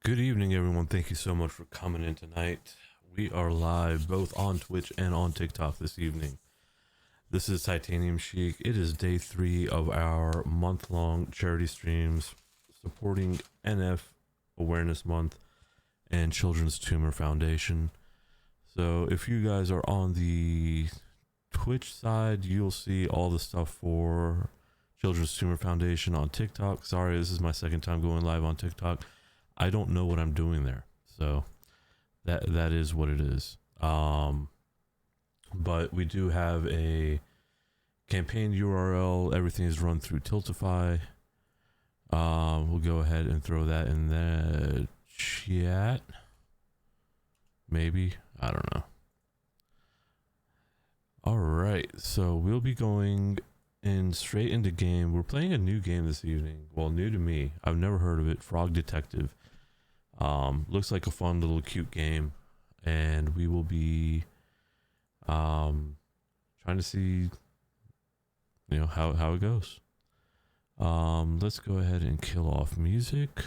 Good evening, everyone. Thank you so much for coming in tonight. We are live both on Twitch and on TikTok this evening. This is Titanium Chic. It is day 3 of our month-long charity streams supporting NF Awareness Month and Children's Tumor Foundation. So if you guys are on the Twitch side, you'll see all the stuff for Children's Tumor Foundation on TikTok. Sorry, this is my second time going live on TikTok. I don't know what I'm doing there, so that is what it is. But we do have a campaign URL. Everything is run through Tiltify. We'll go ahead and throw that in the chat. Maybe, I don't know. All right, so we'll be going in straight into game. We're playing a new game this evening. Well, new to me. I've never heard of it. Frog Detective. Looks like a fun little cute game, and we will be trying to see, how it goes. Let's go ahead and kill off music,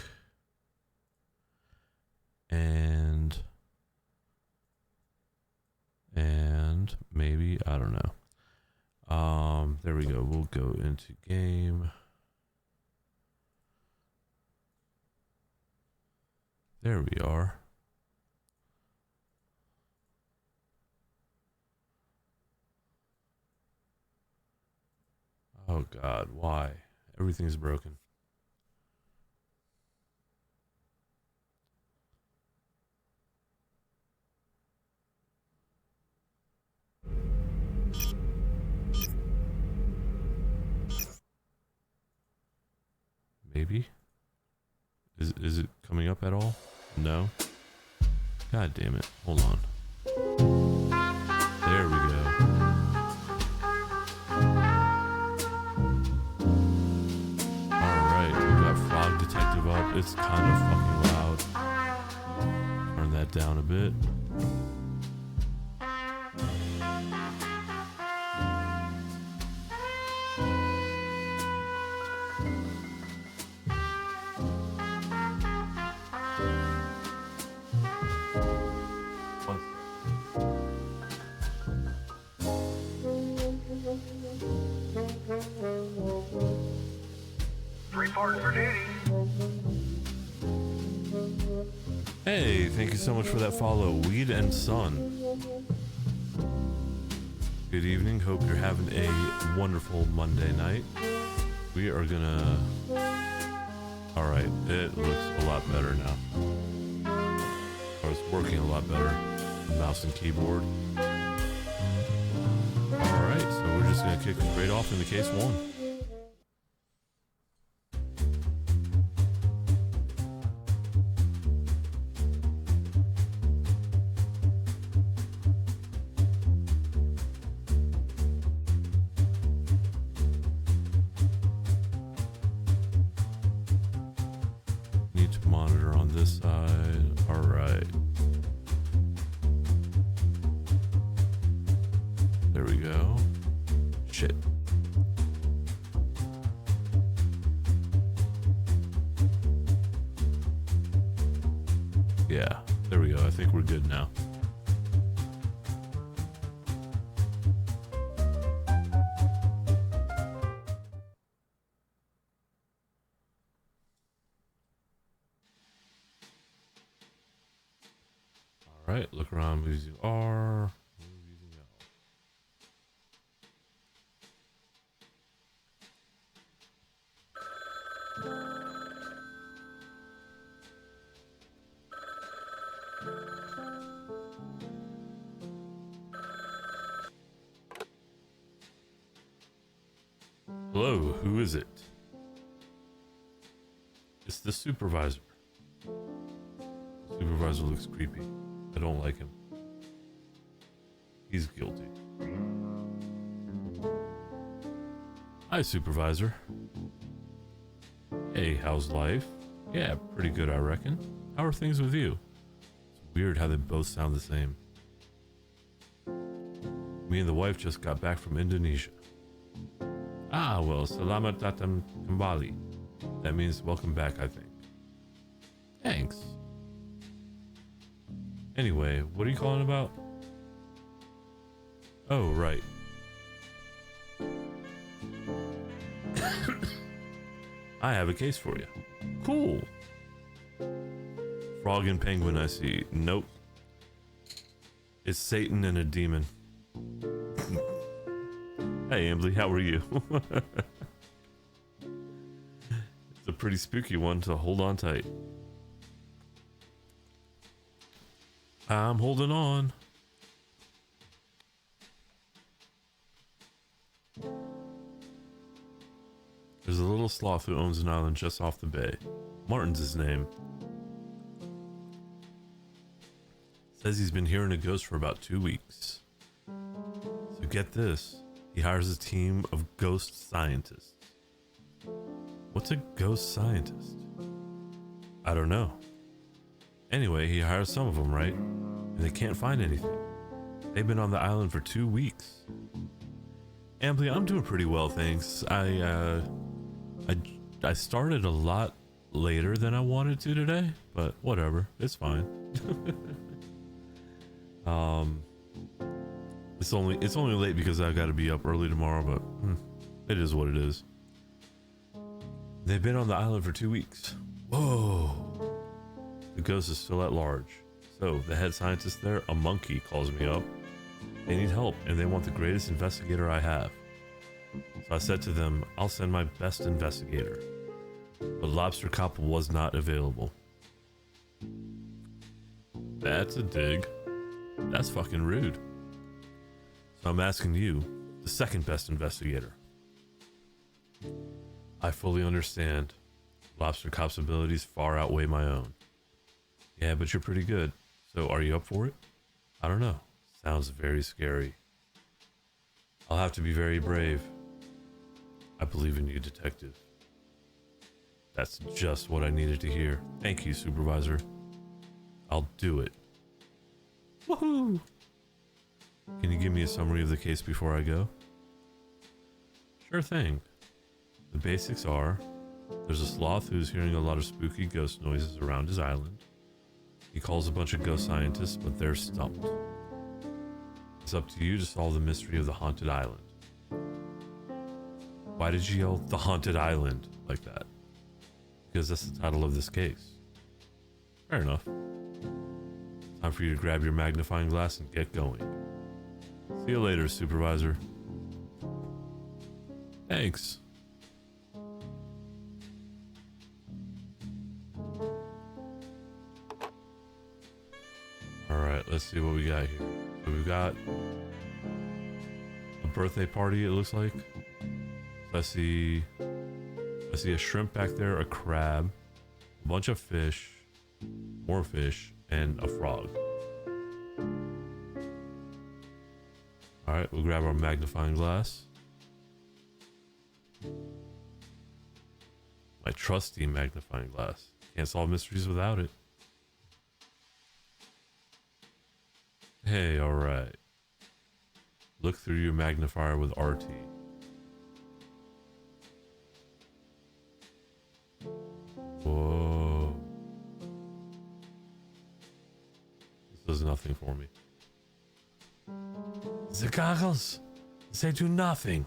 and maybe, I don't know. There we go. We'll go into game. There we are. Oh God, why? Everything's broken. Maybe? Is it coming up at all? No? God damn it. Hold on. There we go. Alright, we got Frog Detective up. It's kind of fucking loud. Turn that down a bit. Hey, thank you so much for that follow, Weed and Sun. Good evening, hope you're having a wonderful Monday night. We are gonna... Alright, it looks a lot better now. Or it's working a lot better. Mouse and keyboard. Alright, so we're just gonna kick straight off into case 1. Monitor on this side. All right. There we go. Shit. Yeah, there we go. I think we're good now. Alright, look around, movies you are. Movies you know. Hello, who is it? It's the supervisor. The supervisor looks creepy. I don't like him. He's guilty. Hi, supervisor. Hey, how's life? Yeah, pretty good, I reckon. How are things with you? It's weird how they both sound the same. Me and the wife just got back from Indonesia. Ah, well, selamat datang kembali. That means welcome back, I think. Thanks. Anyway, what are you calling about? Oh, right. I have a case for you. Cool. Frog and penguin, I see. Nope. It's Satan and a demon. Hey, Ambly, how are you? It's a pretty spooky one, so hold on tight. I'm holding on. There's a little sloth who owns an island just off the bay. Martin's his name. Says he's been hearing a ghost for about 2 weeks. So get this, he hires a team of ghost scientists. What's a ghost scientist? I don't know. Anyway, he hires some of them, right? And they can't find anything. They've been on the island for 2 weeks. Ambly, I'm doing pretty well, thanks. I started a lot later than I wanted to today, but whatever, it's fine. It's only late because I got to be up early tomorrow, but it is what it is. They've been on the island for 2 weeks. Whoa. The ghost is still at large. So the head scientist there, a monkey, calls me up. They need help and they want the greatest investigator I have. So I said to them, I'll send my best investigator. But Lobster Cop was not available. That's a dig. That's fucking rude. So I'm asking you, the second best investigator. I fully understand. Lobster Cop's abilities far outweigh my own. Yeah, but you're pretty good. So are you up for it? I don't know. Sounds very scary. I'll have to be very brave. I believe in you, detective. That's just what I needed to hear. Thank you, supervisor. I'll do it. Woohoo! Can you give me a summary of the case before I go? Sure thing. The basics are, there's a sloth who's hearing a lot of spooky ghost noises around his island. He calls a bunch of ghost scientists, but they're stumped. It's up to you to solve the mystery of the haunted island. Why did you yell the haunted island like that? Because that's the title of this case. Fair enough. Time for you to grab your magnifying glass and get going. See you later, supervisor. Thanks. Alright, let's see what we got here. So we've got a birthday party, it looks like. So I see a shrimp back there, a crab, a bunch of fish, more fish, and a frog. Alright, we'll grab our magnifying glass. My trusty magnifying glass. Can't solve mysteries without it. Hey, alright. Look through your magnifier with RT. Whoa. This does nothing for me. The goggles, they do nothing.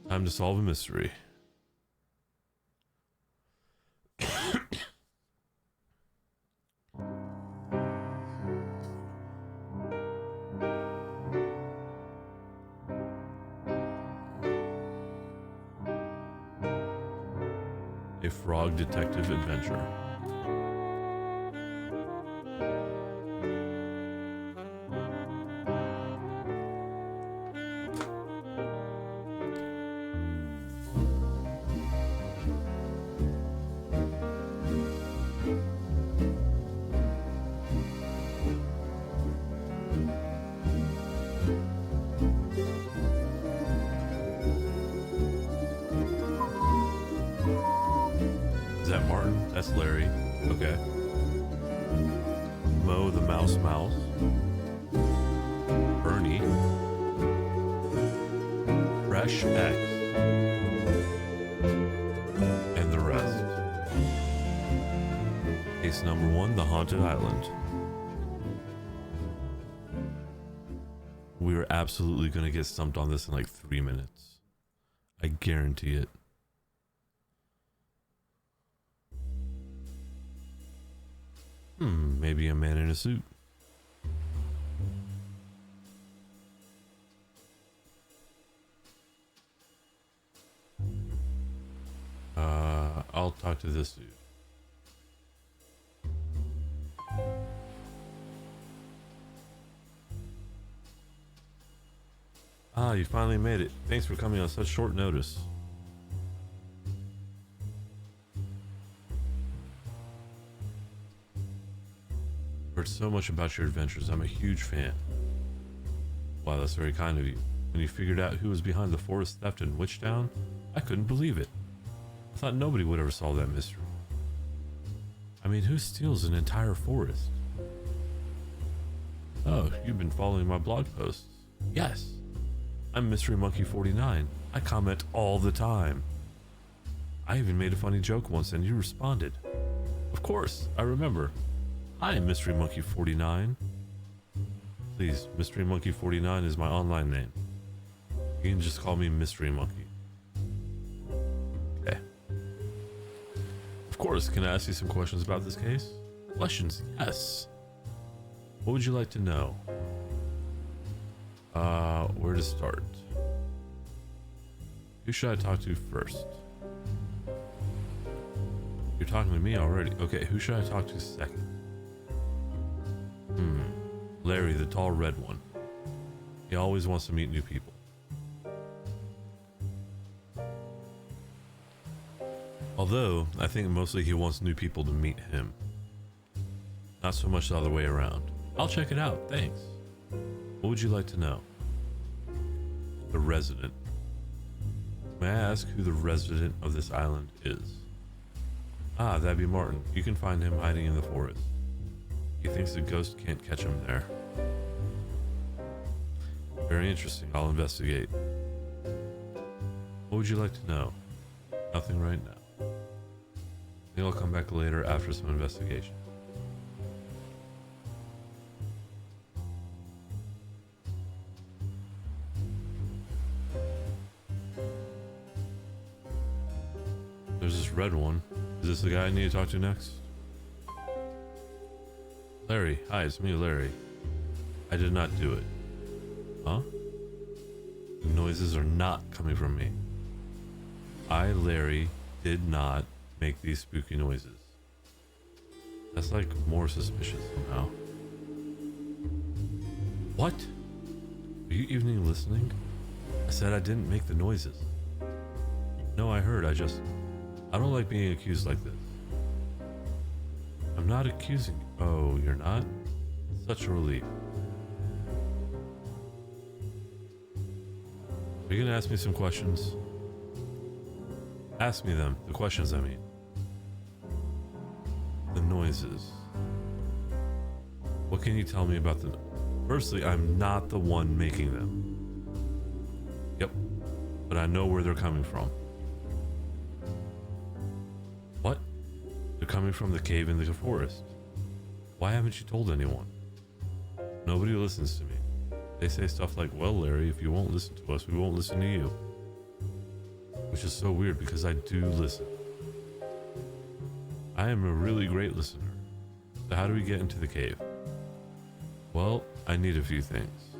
Time to solve a mystery. A frog detective adventure. Is that Martin? That's Larry. Okay. Mo the Mouse Mouse. Bernie. Fresh X. And the rest. Case number 1, the Haunted Island. We're absolutely going to get stumped on this in like 3 minutes. I guarantee it. Maybe a man in a suit. I'll talk to this dude. Ah, you finally made it. Thanks for coming on such short notice. Heard so much about your adventures. I'm a huge fan. Wow, that's very kind of you. When you figured out who was behind the forest theft in Witchtown, I couldn't believe it. I thought nobody would ever solve that mystery. I mean, who steals an entire forest? Oh, you've been following my blog posts. Yes. I'm Mystery Monkey 49. I comment all the time. I even made a funny joke once and you responded. Of course, I remember. Hi, Mystery Monkey 49. Please, Mystery Monkey 49 is my online name. You can just call me Mystery Monkey. Okay. Of course, can I ask you some questions about this case? Questions, yes. What would you like to know? Where to start? Who should I talk to first? You're talking to me already. Okay, who should I talk to second? Larry, the tall red one. He always wants to meet new people. Although, I think mostly he wants new people to meet him. Not so much the other way around. I'll check it out, thanks. What would you like to know? The resident. May I ask who the resident of this island is? Ah, that'd be Martin. You can find him hiding in the forest. He thinks the ghost can't catch him there. Very interesting. I'll investigate. What would you like to know? Nothing right now. I think I'll come back later after some investigation. There's this red one. Is this the guy I need to talk to next? Larry. Hi, it's me, Larry. I did not do it. Huh? The noises are not coming from me. I, Larry, did not make these spooky noises. That's like more suspicious somehow. What? Are you even listening? I said I didn't make the noises. No, I heard. I don't like being accused like this. I'm not accusing you. Oh, you're not? Such a relief. Are you gonna ask me some questions? Ask me them. The questions, I mean. The noises. What can you tell me about them? Firstly, I'm not the one making them. Yep. But I know where they're coming from. What? They're coming from the cave in the forest. Why haven't you told anyone? Nobody listens to me. They say stuff like, well, Larry, if you won't listen to us, we won't listen to you. Which is so weird because I do listen. I am a really great listener. So how do we get into the cave? Well, I need a few things.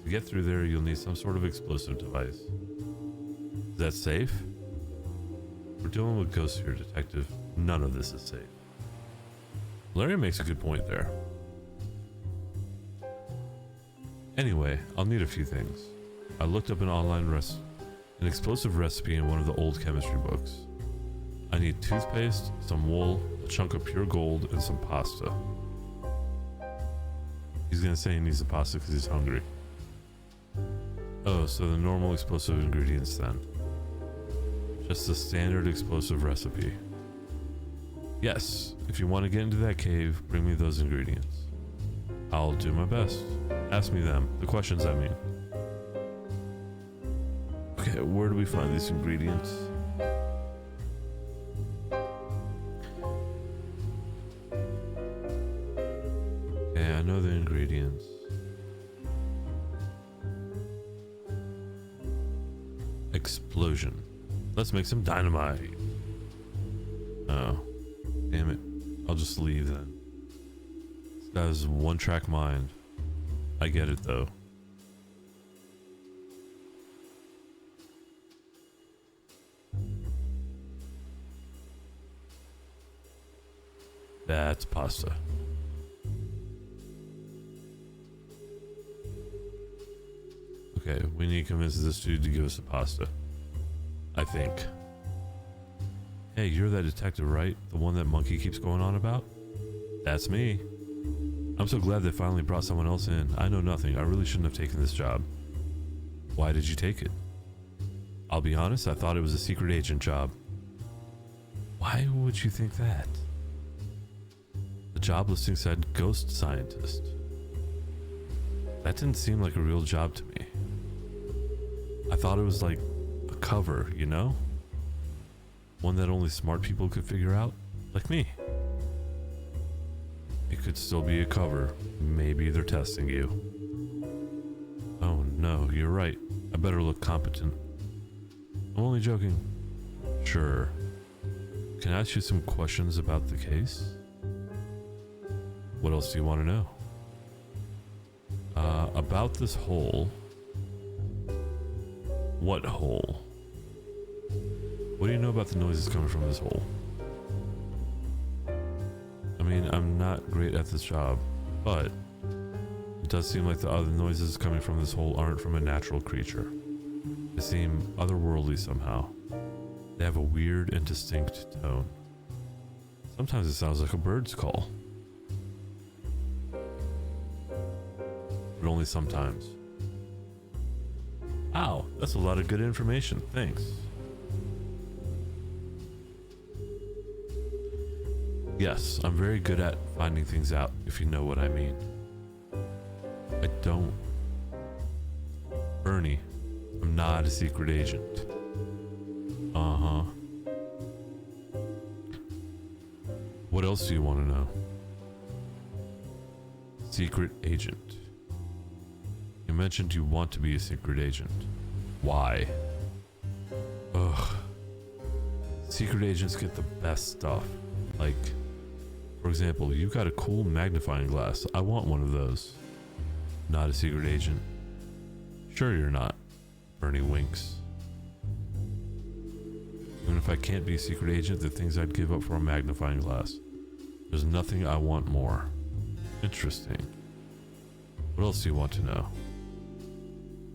To get through there, you'll need some sort of explosive device. Is that safe? We're dealing with ghosts here, detective. None of this is safe. Larry makes a good point there. Anyway, I'll need a few things. I looked up an explosive recipe in one of the old chemistry books. I need toothpaste, some wool, a chunk of pure gold, and some pasta. He's gonna say he needs the pasta because he's hungry. Oh, so the normal explosive ingredients then. Just the standard explosive recipe. Yes, if you want to get into that cave, bring me those ingredients. I'll do my best. Ask me them. The questions, I mean. Okay, where do we find these ingredients? Explosion. Let's make some dynamite. Oh, damn it. I'll just leave then. This guy's one-track mind. I get it though. That's pasta. Okay, we need to convince this dude to give us the pasta. I think. Hey, you're that detective, right? The one that Monkey keeps going on about? That's me. I'm so glad they finally brought someone else in. I know nothing. I really shouldn't have taken this job. Why did you take it? I'll be honest, I thought it was a secret agent job. Why would you think that? The job listing said ghost scientist. That didn't seem like a real job to me. I thought it was like a cover, you know? One that only smart people could figure out, like me. It could still be a cover. Maybe they're testing you. Oh no, you're right. I better look competent. I'm only joking. Sure. Can I ask you some questions about the case? What else do you want to know? About this hole. What hole? What do you know about the noises coming from this hole? I mean, I'm not great at this job, but it does seem like the other noises coming from this hole aren't from a natural creature. They seem otherworldly somehow. They have a weird and distinct tone. Sometimes it sounds like a bird's call. But only sometimes. Ow, that's a lot of good information. Thanks. Yes, I'm very good at finding things out, if you know what I mean. I don't. Bernie, I'm not a secret agent. Uh-huh. What else do you want to know? Secret agent. You mentioned you want to be a secret agent. Why? Ugh. Secret agents get the best stuff. Like, for example, you got a cool magnifying glass. I want one of those. Not a secret agent. Sure you're not. Bernie winks. Even if I can't be a secret agent, the things I'd give up for a magnifying glass. There's nothing I want more. Interesting. What else do you want to know?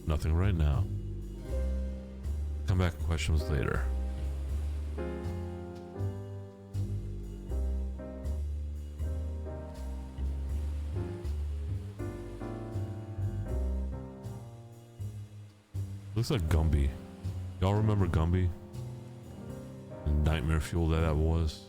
Nothing right now. Come back with questions later. Looks like Gumby. Y'all remember Gumby? The nightmare fuel that was?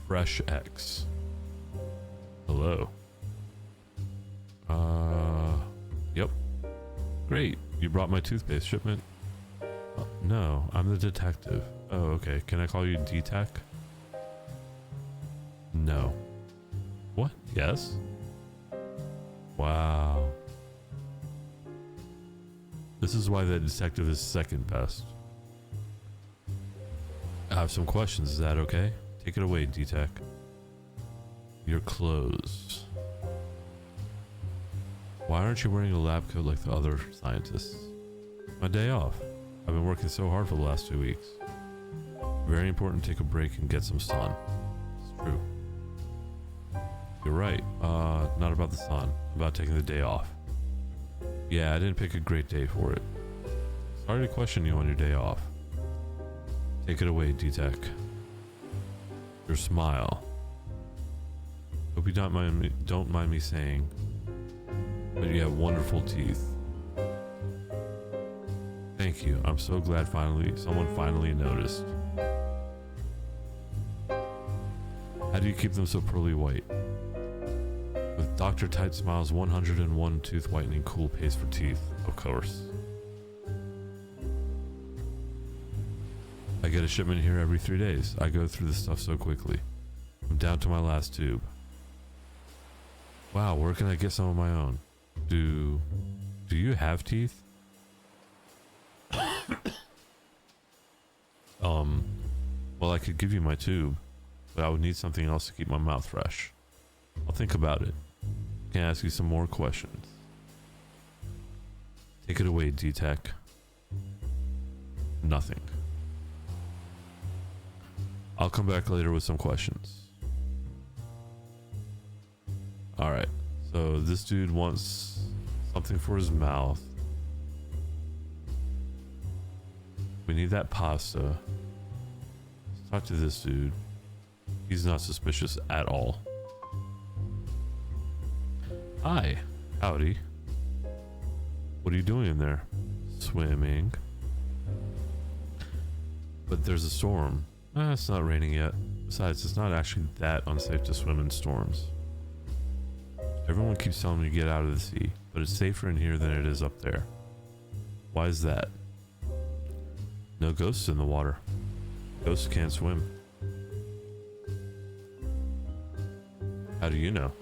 Fresh X. Hello. Yep. Great. You brought my toothpaste shipment? No, I'm the detective. Oh, okay. Can I call you D-Tech? No. What? Yes? Wow. This is why the detective is second best. I have some questions. Is that okay? Take it away, D-Tech. Your clothes. Why aren't you wearing a lab coat like the other scientists? My day off. I've been working so hard for the last 2 weeks. Very important to take a break and get some sun. It's true. You're right. Not about the sun. About taking the day off. Yeah, I didn't pick a great day for it. Sorry to question you on your day off. Take it away, D-Tech. Your smile. Hope you don't mind me saying, but you have wonderful teeth. Thank you. I'm so glad someone finally noticed. How do you keep them so pearly white? With Dr. Tight Smile's 101 tooth whitening cool paste for teeth, of course. I get a shipment here every 3 days. I go through this stuff so quickly. I'm down to my last tube. Wow, where can I get some of my own? Do you have teeth? Well, I could give you my tube, but I would need something else to keep my mouth fresh. I'll think about it. Can I ask you some more questions? Take it away, D-Tech. Nothing. I'll come back later with some questions. Alright, so this dude wants something for his mouth. We need that pasta. Let's talk to this dude. He's not suspicious at all. Hi. Howdy. What are you doing in there? Swimming. But there's a storm. It's not raining yet. Besides, it's not actually that unsafe to swim in storms. Everyone keeps telling me to get out of the sea, but it's safer in here than it is up there. Why is that? No ghosts in the water. Ghosts can't swim. How do you know?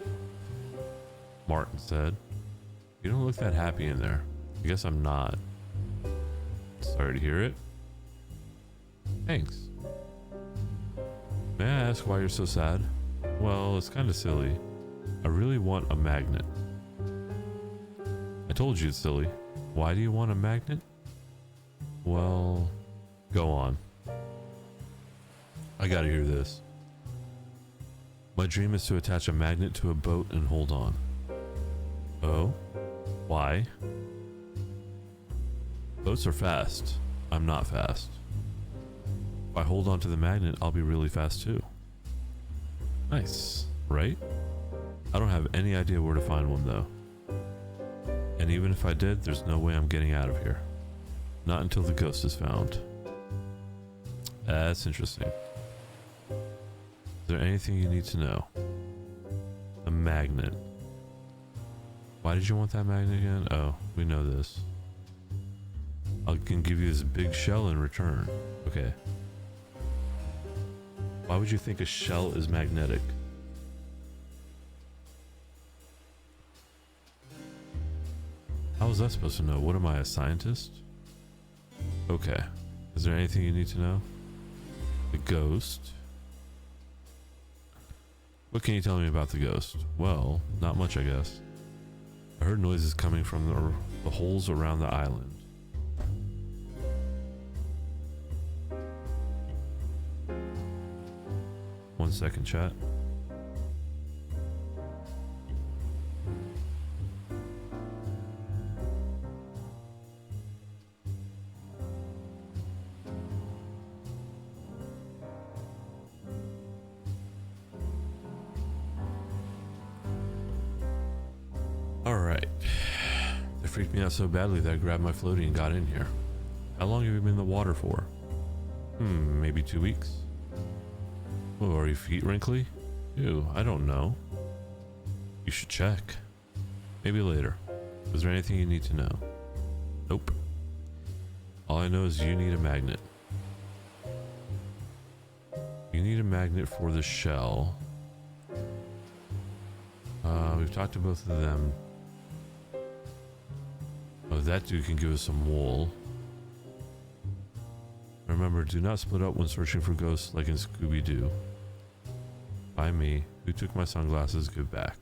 Martin said. You don't look that happy in there. I guess I'm not. Sorry to hear it. Thanks. May I ask why you're so sad? Well, it's kind of silly. I really want a magnet. I told you it's silly. Why do you want a magnet? Well, go on. I gotta hear this. My dream is to attach a magnet to a boat and hold on. Oh? Why? Boats are fast. I'm not fast. If I hold on to the magnet, I'll be really fast too. Nice, right? I don't have any idea where to find one though. And even if I did, there's no way I'm getting out of here. Not until the ghost is found. That's interesting. Is there anything you need to know? A magnet. Why did you want that magnet again? Oh, we know this. I can give you this big shell in return. Okay. Why would you think a shell is magnetic? How was I supposed to know? What am I, a scientist? Okay. Is there anything you need to know? The ghost. What can you tell me about the ghost? Well, not much, I guess. I heard noises coming from the holes around the island. One second, chat. Alright. They freaked me out so badly that I grabbed my floaty and got in here. How long have you been in the water for? Maybe 2 weeks? Oh, are your feet wrinkly? Ew, I don't know. You should check. Maybe later. Was there anything you need to know? Nope. All I know is you need a magnet. You need a magnet for the shell. We've talked to both of them. Oh, that dude can give us some wool. Remember, do not split up when searching for ghosts like in Scooby-Doo. By me, who took my sunglasses, give back.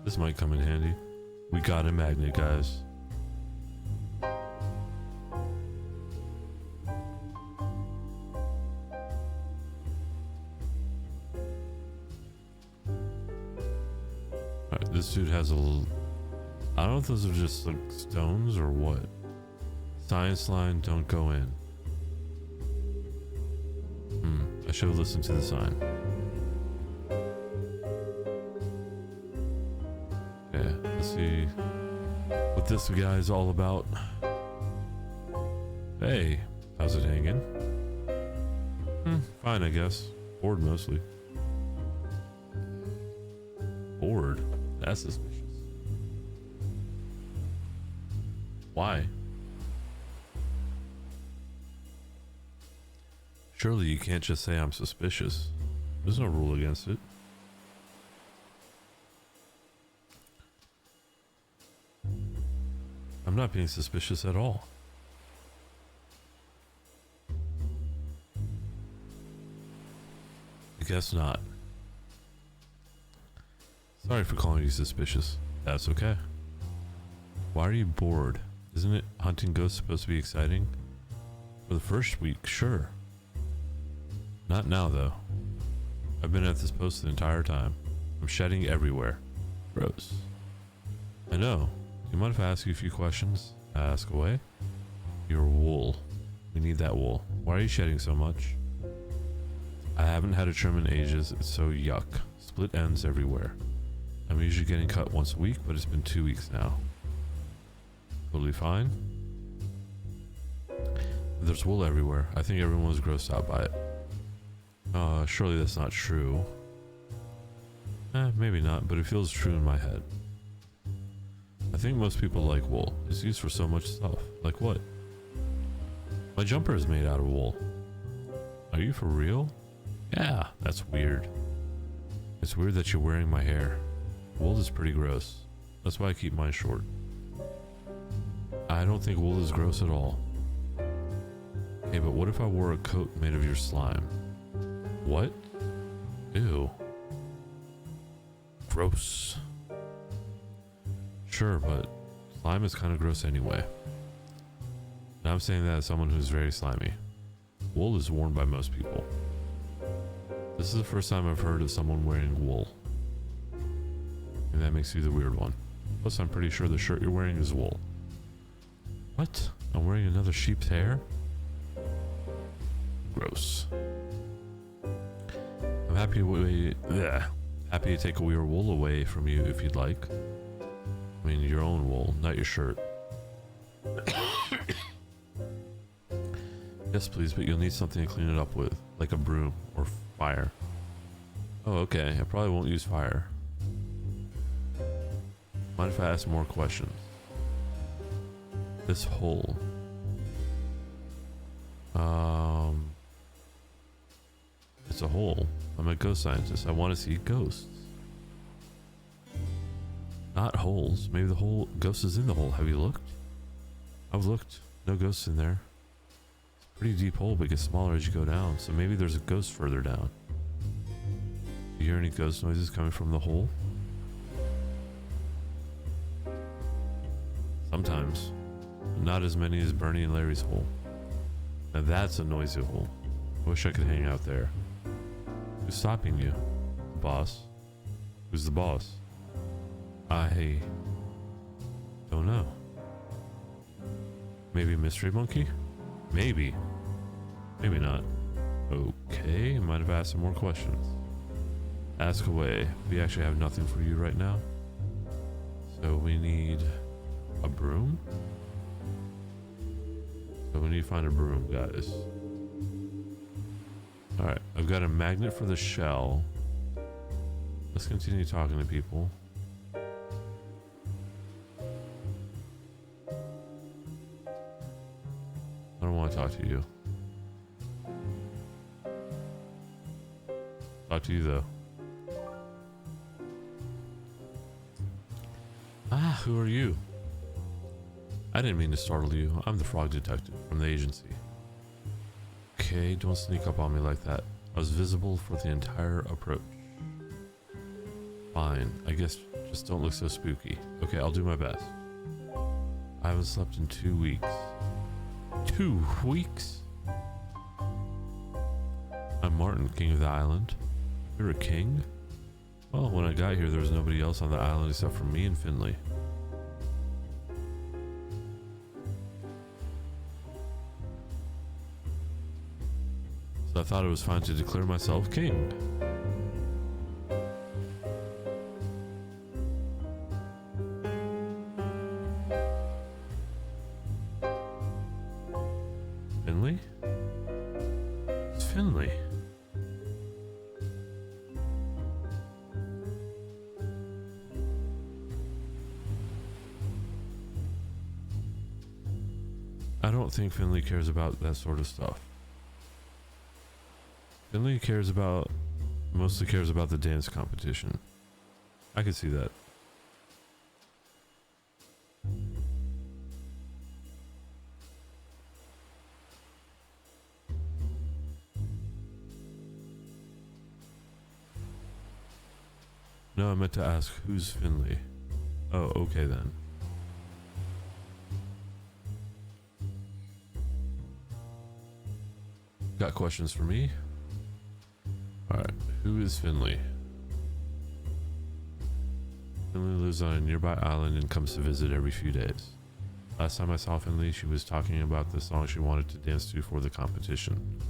This might come in handy. We got a magnet, guys. Alright, this dude has a... I don't know if those are just like stones or what. Science line, don't go in. I should have listened to the sign. Okay, let's see what this guy is all about. Hey, how's it hanging? Fine, I guess. Bored mostly. Bored? That's suspicious. Why? Surely you can't just say I'm suspicious. There's no rule against it. I'm not being suspicious at all. I guess not. Sorry for calling you suspicious. That's okay. Why are you bored? Isn't it hunting ghosts supposed to be exciting? For the first week, sure. Not now, though. I've been at this post the entire time. I'm shedding everywhere. Gross. I know. You mind if I ask you a few questions? Ask away. Your wool. We need that wool. Why are you shedding so much? I haven't had a trim in ages. It's so yuck. Split ends everywhere. I'm usually getting cut once a week, but it's been 2 weeks now. Totally fine. There's wool everywhere. I think everyone was grossed out by it. Surely that's not true. Maybe not, but it feels true in my head. I think most people like wool. It's used for so much stuff. Like what? My jumper is made out of wool. Are you for real? Yeah, that's weird. It's weird that you're wearing my hair. Wool is pretty gross. That's why I keep mine short. I don't think wool is gross at all. Okay, but what if I wore a coat made of your slime? What? Ew. Gross. Sure, but slime is kind of gross anyway. And I'm saying that as someone who's very slimy. Wool is worn by most people. This is the first time I've heard of someone wearing wool. And that makes you the weird one. Plus, I'm pretty sure the shirt you're wearing is wool. What? I'm wearing another sheep's hair? Gross. I'm happy to take your wool away from you if you'd like. I mean, your own wool, not your shirt. Yes, please, but you'll need something to clean it up with, like a broom or fire. Oh, okay. I probably won't use fire. Mind if I ask more questions? This hole. It's a hole. I'm a ghost scientist. I want to see ghosts. Not holes. Maybe the whole ghost is in the hole. Have you looked? I've looked. No ghosts in there. It's a pretty deep hole, but it gets smaller as you go down. So maybe there's a ghost further down. Do you hear any ghost noises coming from the hole? Sometimes. But not as many as Bernie and Larry's hole. Now that's a noisy hole. I wish I could hang out there. Who's stopping you? Boss? Who's the boss? I don't know. Maybe Mystery Monkey? Maybe. Maybe not. Okay, might have asked some more questions. Ask away. We actually have nothing for you right now. So we need a broom? So we need to find a broom, guys. Alright, I've got a magnet for the shell. Let's continue talking to people. I don't want to talk to you. Talk to you though. Ah, who are you? I didn't mean to startle you. I'm the frog detective from the agency. Okay, don't sneak up on me like that. I was visible for the entire approach. Fine, I guess just don't look so spooky. Okay, I'll do my best. I haven't slept in 2 weeks. 2 weeks? I'm Martin, king of the island. You're a king? Well, when I got here, there was nobody else on the island except for me and Finley. So I thought it was fine to declare myself king. Finley? It's Finley. I don't think Finley cares about that sort of stuff. Finley mostly cares about the dance competition. I can see that. No, I meant to ask, who's Finley? Oh, okay then. Got questions for me? Alright, who is Finley? Finley lives on a nearby island and comes to visit every few days. Last time I saw Finley, she was talking about the song she wanted to dance to for the competition.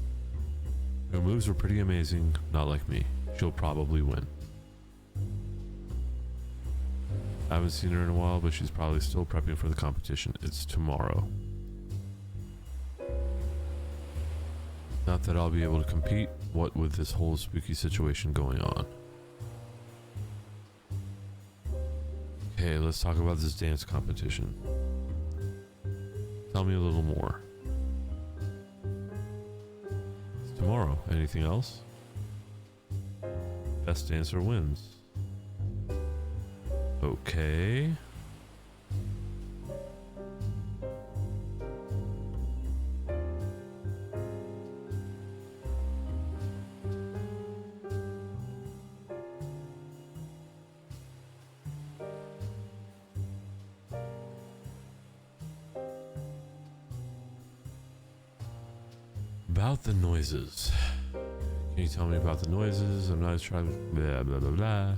Her moves were pretty amazing, not like me. She'll probably win. I haven't seen her in a while, but she's probably still prepping for the competition. It's tomorrow. Not that I'll be able to compete, what with this whole spooky situation going on. Okay, let's talk about this dance competition. Tell me a little more. It's tomorrow. Anything else? Best dancer wins. Okay. About the noises. Can you tell me about the noises? I'm not trying to blah blah blah blah.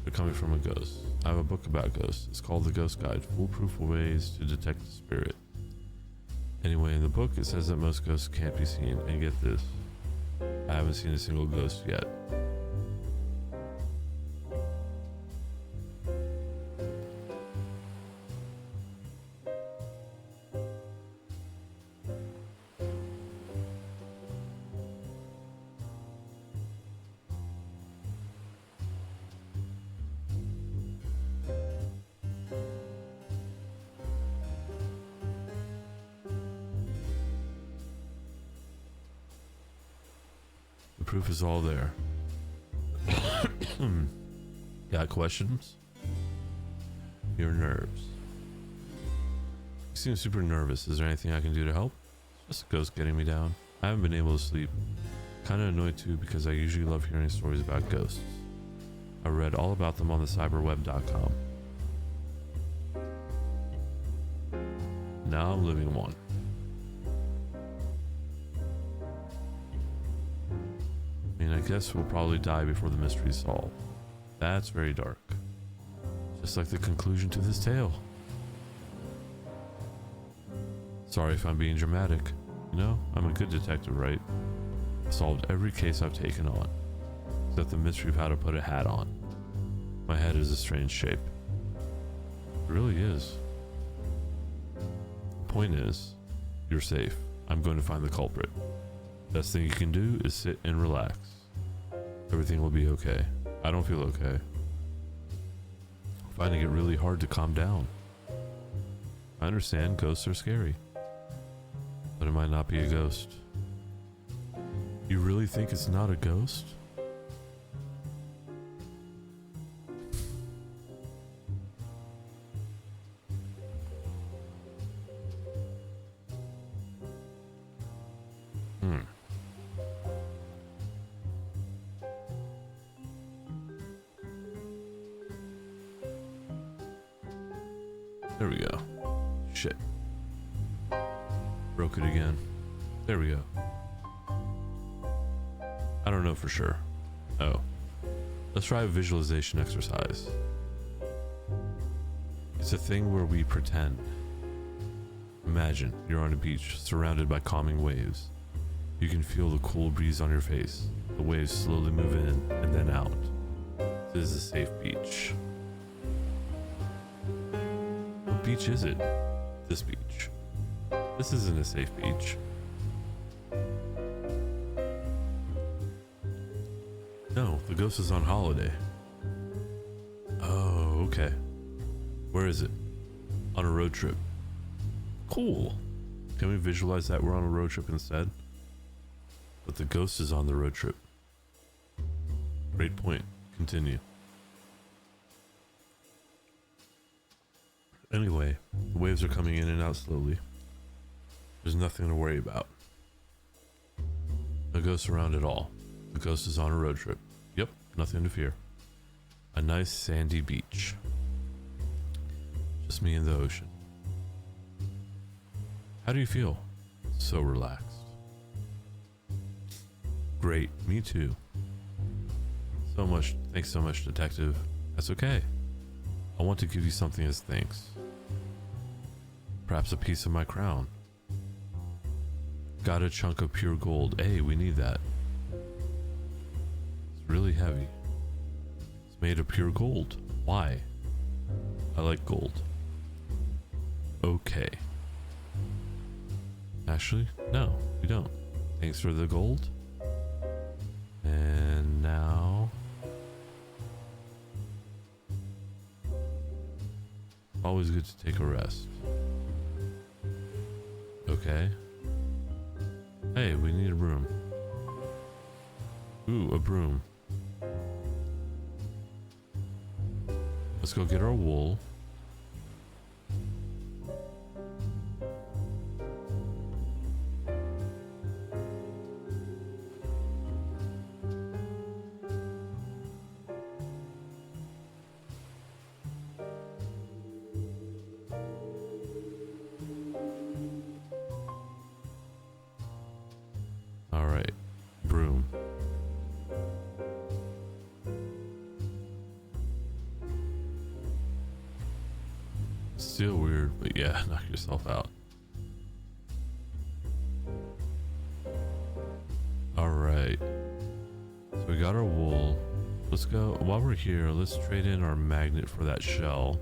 They're coming from a ghost. I have a book about ghosts. It's called The Ghost Guide, Foolproof Ways to Detect the Spirit. Anyway, in the book it says that most ghosts can't be seen. And get this, I haven't seen a single ghost yet. The proof is all there. Got questions? Your nerves. You seem super nervous. Is there anything I can do to help? It's just a ghost getting me down. I haven't been able to sleep. Kinda annoyed too because I usually love hearing stories about ghosts. I read all about them on the cyberweb.com. Now I'm living one. I guess we'll probably die before the mystery's solved. That's very dark. Just like the conclusion to this tale. Sorry if I'm being dramatic. You know, I'm a good detective, right? I've solved every case I've taken on. Except the mystery of how to put a hat on. My head is a strange shape. It really is. The point is, you're safe. I'm going to find the culprit. Best thing you can do is sit and relax. Everything will be okay. I don't feel okay. I'm finding it really hard to calm down. I understand ghosts are scary, but it might not be a ghost. You really think it's not a ghost? There we go. Shit. Broke it again. There we go. I don't know for sure. Oh. Let's try a visualization exercise. It's a thing where we pretend. Imagine you're on a beach surrounded by calming waves. You can feel the cool breeze on your face. The waves slowly move in and then out. This is a safe beach. What beach is it? This beach. This isn't a safe beach. No, the ghost is on holiday. Oh, okay. Where is it? On a road trip. Cool. Can we visualize that we're on a road trip instead? But the ghost is on the road trip. Great point. Continue. Anyway, the waves are coming in and out slowly. There's nothing to worry about. No ghosts around at all. The ghost is on a road trip. Yep, nothing to fear. A nice sandy beach. Just me and the ocean. How do you feel? So relaxed. Great, me too. Thanks so much, detective. That's okay. I want to give you something as thanks. Perhaps a piece of my crown. Got a chunk of pure gold. Hey, we need that. It's really heavy. It's made of pure gold. Why? I like gold. Okay. Actually, no, we don't. Thanks for the gold. And now... always good to take a rest. Okay. Hey, we need a broom. Ooh, a broom. Let's go get our wool. Alright, broom. Still weird, but yeah, knock yourself out. Alright. So we got our wool. Let's go, while we're here, let's trade in our magnet for that shell.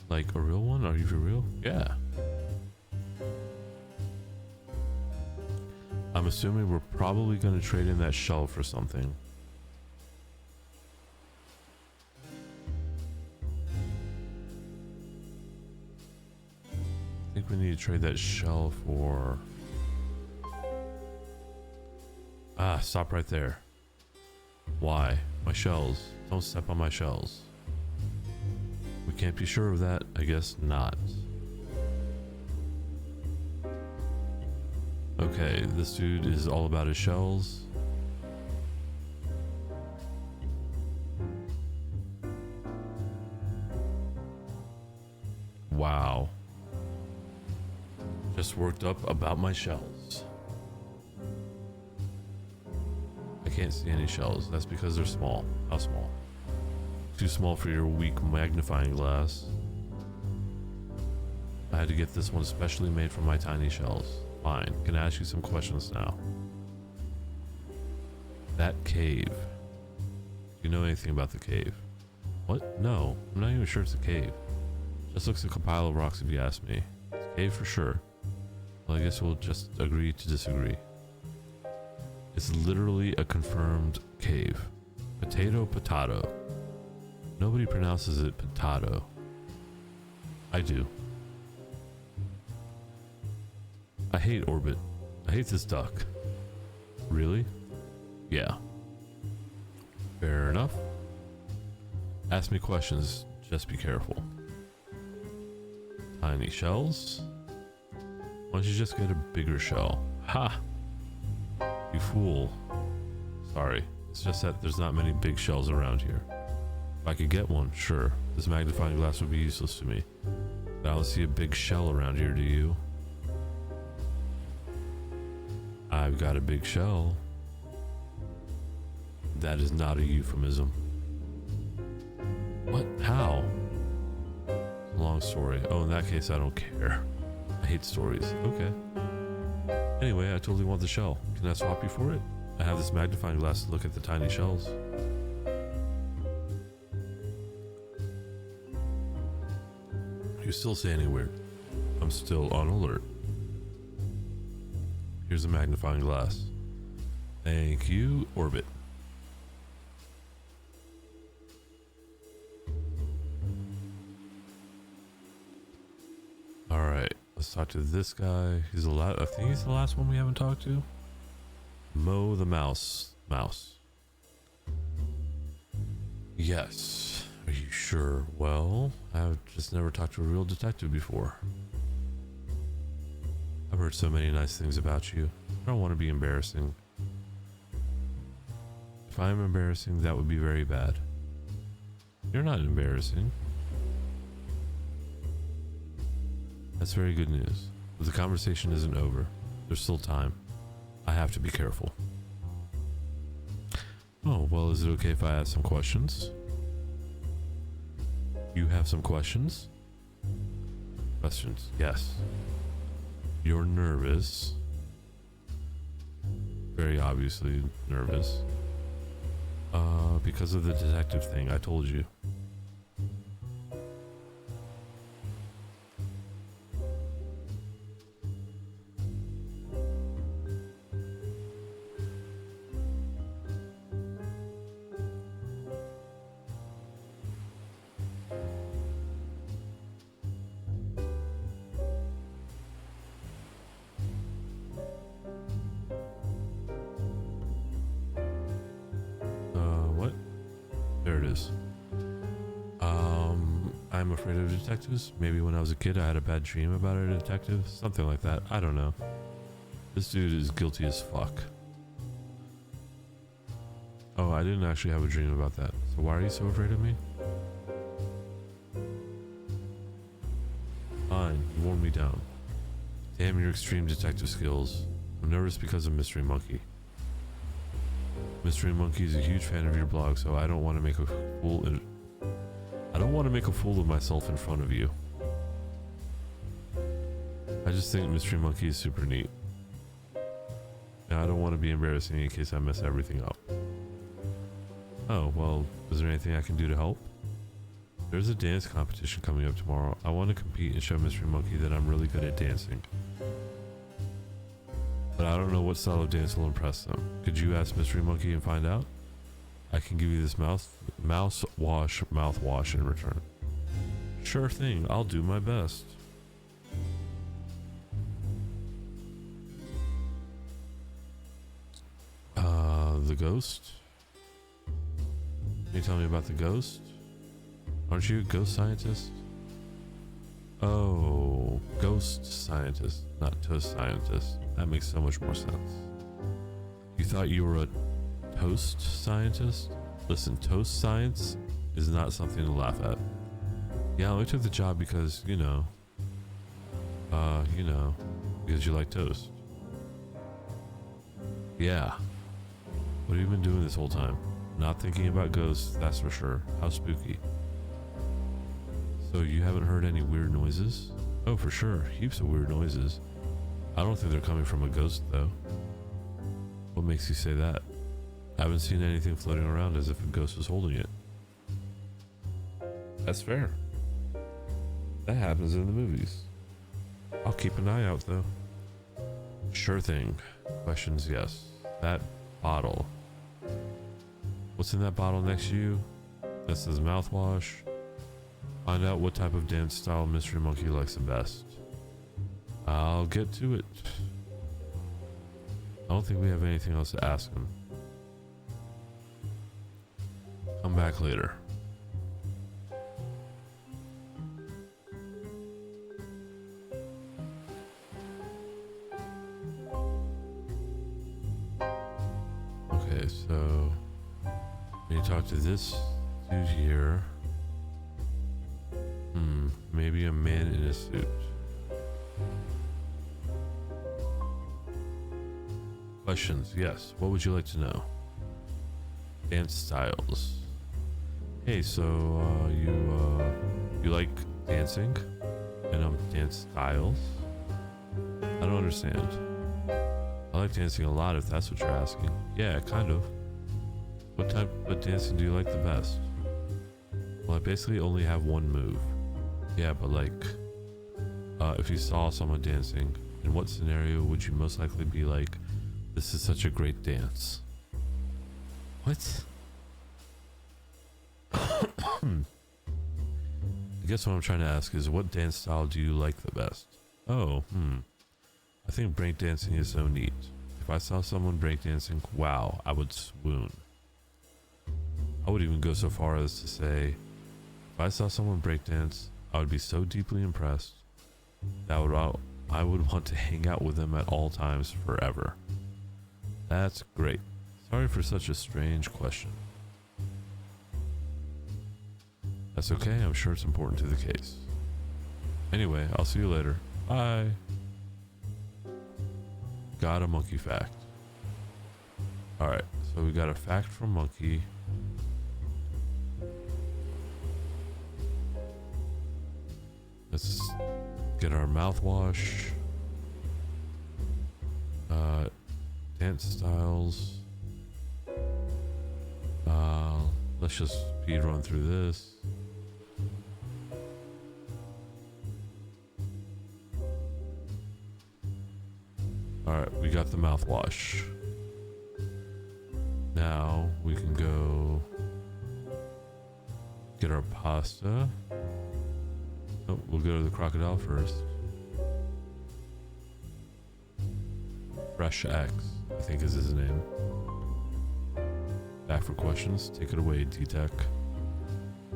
Like a real one? Are you for real? Yeah. I'm assuming we're probably going to trade in that shell for something. I think we need to trade that shell for... Ah, stop right there. Why? My shells. Don't step on my shells. We can't be sure of that. I guess not. Okay, this dude is all about his shells. Wow. Just worked up about my shells. I can't see any shells. That's because they're small. How small? Too small for your weak magnifying glass. I had to get this one specially made for my tiny shells. Fine. Can I ask you some questions now? That cave. Do you know anything about the cave? What? No. I'm not even sure it's a cave. Just looks like a pile of rocks if you ask me. It's a cave for sure. Well, I guess we'll just agree to disagree. It's literally a confirmed cave. Potato, potato. Nobody pronounces it potato. I do. I hate Orbit. I hate this duck. Really? Yeah. Fair enough. Ask me questions, just be careful. Tiny shells? Why don't you just get a bigger shell? Ha! You fool. Sorry, it's just that there's not many big shells around here. If I could get one, sure. This magnifying glass would be useless to me. But I don't see a big shell around here, do you? I've got a big shell. That is not a euphemism. What? How? Long story. Oh, in that case, I don't care. I hate stories. Okay. Anyway, I totally want the shell. Can I swap you for it? I have this magnifying glass to look at the tiny shells. You're still standing weird. I'm still on alert. Here's a magnifying glass. Thank you, Orbit. All right, let's talk to this guy. He's the last. I think he's the last one we haven't talked to. Mo the mouse. Yes. Are you sure? Well, I've just never talked to a real detective before. I've heard so many nice things about you. I don't want to be embarrassing. If I'm embarrassing, that would be very bad. You're not embarrassing. That's very good news. But the conversation isn't over. There's still time. I have to be careful. Oh, well, is it okay if I ask some questions? You have some questions? Questions, yes. You're nervous. Very obviously nervous. Because of the detective thing, I told you. What? There it is. I'm afraid of detectives. Maybe when I was a kid I had a bad dream about a detective. Something like that. I don't know. This dude is guilty as fuck. Oh, I didn't actually have a dream about that. So why are you so afraid of me? Fine, you wore me down. Damn your extreme detective skills. I'm nervous because of Mystery Monkey. Mystery Monkey is a huge fan of your blog, so I don't want to make a fool of myself in front of you. I just think Mystery Monkey is super neat. And I don't want to be embarrassing in case I mess everything up. Oh, well, is there anything I can do to help? There's a dance competition coming up tomorrow. I want to compete and show Mystery Monkey that I'm really good at dancing. But I don't know what style of dance will impress them. Could you ask Mystery Monkey and find out? I can give you this mouthwash in return. Sure thing, I'll do my best. The ghost? Can you tell me about the ghost? Aren't you a ghost scientist? Oh, ghost scientist, not toast scientist. That makes so much more sense. You thought you were a toast scientist? Listen, toast science is not something to laugh at. Yeah, I only took the job because, because you like toast. Yeah. What have you been doing this whole time? Not thinking about ghosts, that's for sure. How spooky. So you haven't heard any weird noises? Oh, for sure. Heaps of weird noises. I don't think they're coming from a ghost, though. What makes you say that? I haven't seen anything floating around as if a ghost was holding it. That's fair. That happens in the movies. I'll keep an eye out, though. Sure thing. Questions, yes. That bottle. What's in that bottle next to you? That says mouthwash. Find out what type of dance style Mystery Monkey likes the best. I'll get to it. I don't think we have anything else to ask him. Come back later. Okay, so when you talk to this dude here, maybe a man in a suit. Questions, yes. What would you like to know? Dance styles. Hey, so you like dancing? And dance styles? I don't understand. I like dancing a lot if that's what you're asking. Yeah, kind of. What type of dancing do you like the best? Well, I basically only have one move. Yeah, but if you saw someone dancing, in what scenario would you most likely be like, This is such a great dance. What? I guess what I'm trying to ask is, what dance style do you like the best? Oh, I think breakdancing is so neat. If I saw someone breakdancing, wow, I would swoon. I would even go so far as to say, if I saw someone breakdance, I would be so deeply impressed that I would want to hang out with them at all times forever. That's great. Sorry for such a strange question. That's okay, I'm sure it's important to the case. Anyway, I'll see you later. Bye. Got a monkey fact. Alright, so we got a fact from Monkey. Let's get our mouthwash. Dance styles. Let's just speed run through this. Alright, we got the mouthwash. Now we can go get our pasta. Oh, we'll go to the crocodile first. Fresh X, I think is his name. Back for questions. Take it away, D-Tech.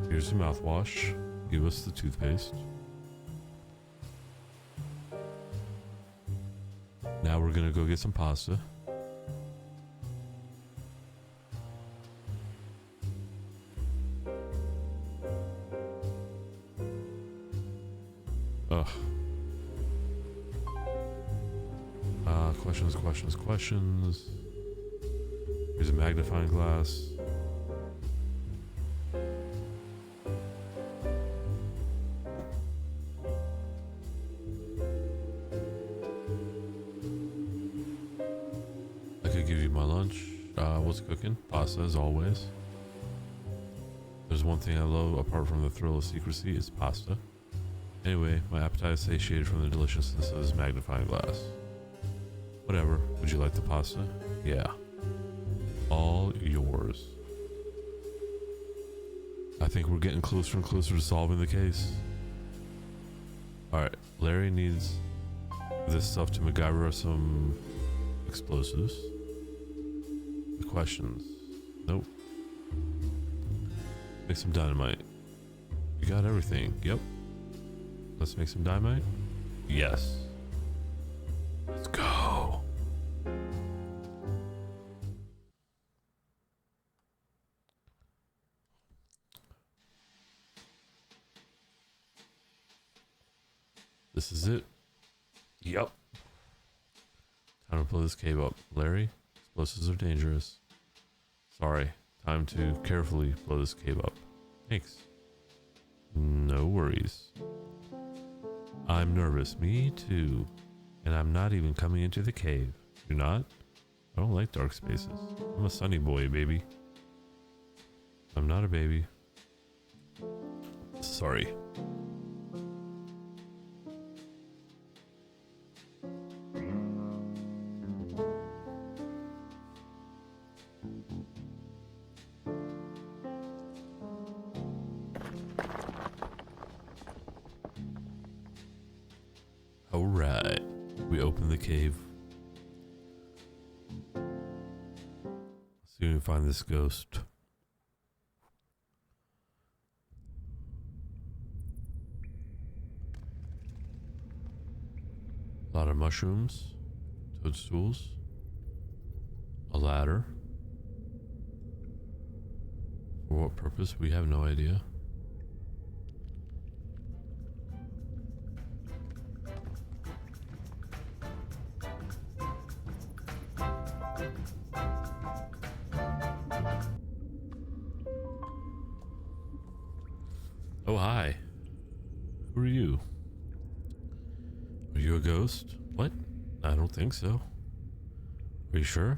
Here's the mouthwash. Give us the toothpaste. Now we're gonna go get some pasta. Ugh. Questions. Here's a magnifying glass. I could give you my lunch. What's cooking? Pasta as always. There's one thing I love apart from the thrill of secrecy, it's pasta. Anyway, my appetite is satiated from the deliciousness of this magnifying glass. Whatever. Would you like the pasta? Yeah. All yours. I think we're getting closer and closer to solving the case. Alright, Larry needs this stuff to MacGyver some explosives. The questions. Nope. Make some dynamite. You got everything. Yep. Let's make some dynamite. Yes. Let's go. This is it. Yep. Time to blow this cave up. Larry, explosives are dangerous. Sorry. Time to carefully blow this cave up. Thanks. No worries. I'm nervous. Me too. And I'm not even coming into the cave. You're not? I don't like dark spaces. I'm a sunny boy, baby. I'm not a baby. Sorry. Alright. We open the cave. Let's see if we can find this ghost. A lot of mushrooms, toadstools, a ladder. For what purpose? We have no idea. Oh, hi. Who are you? Are you a ghost? What? I don't think so. Are you sure?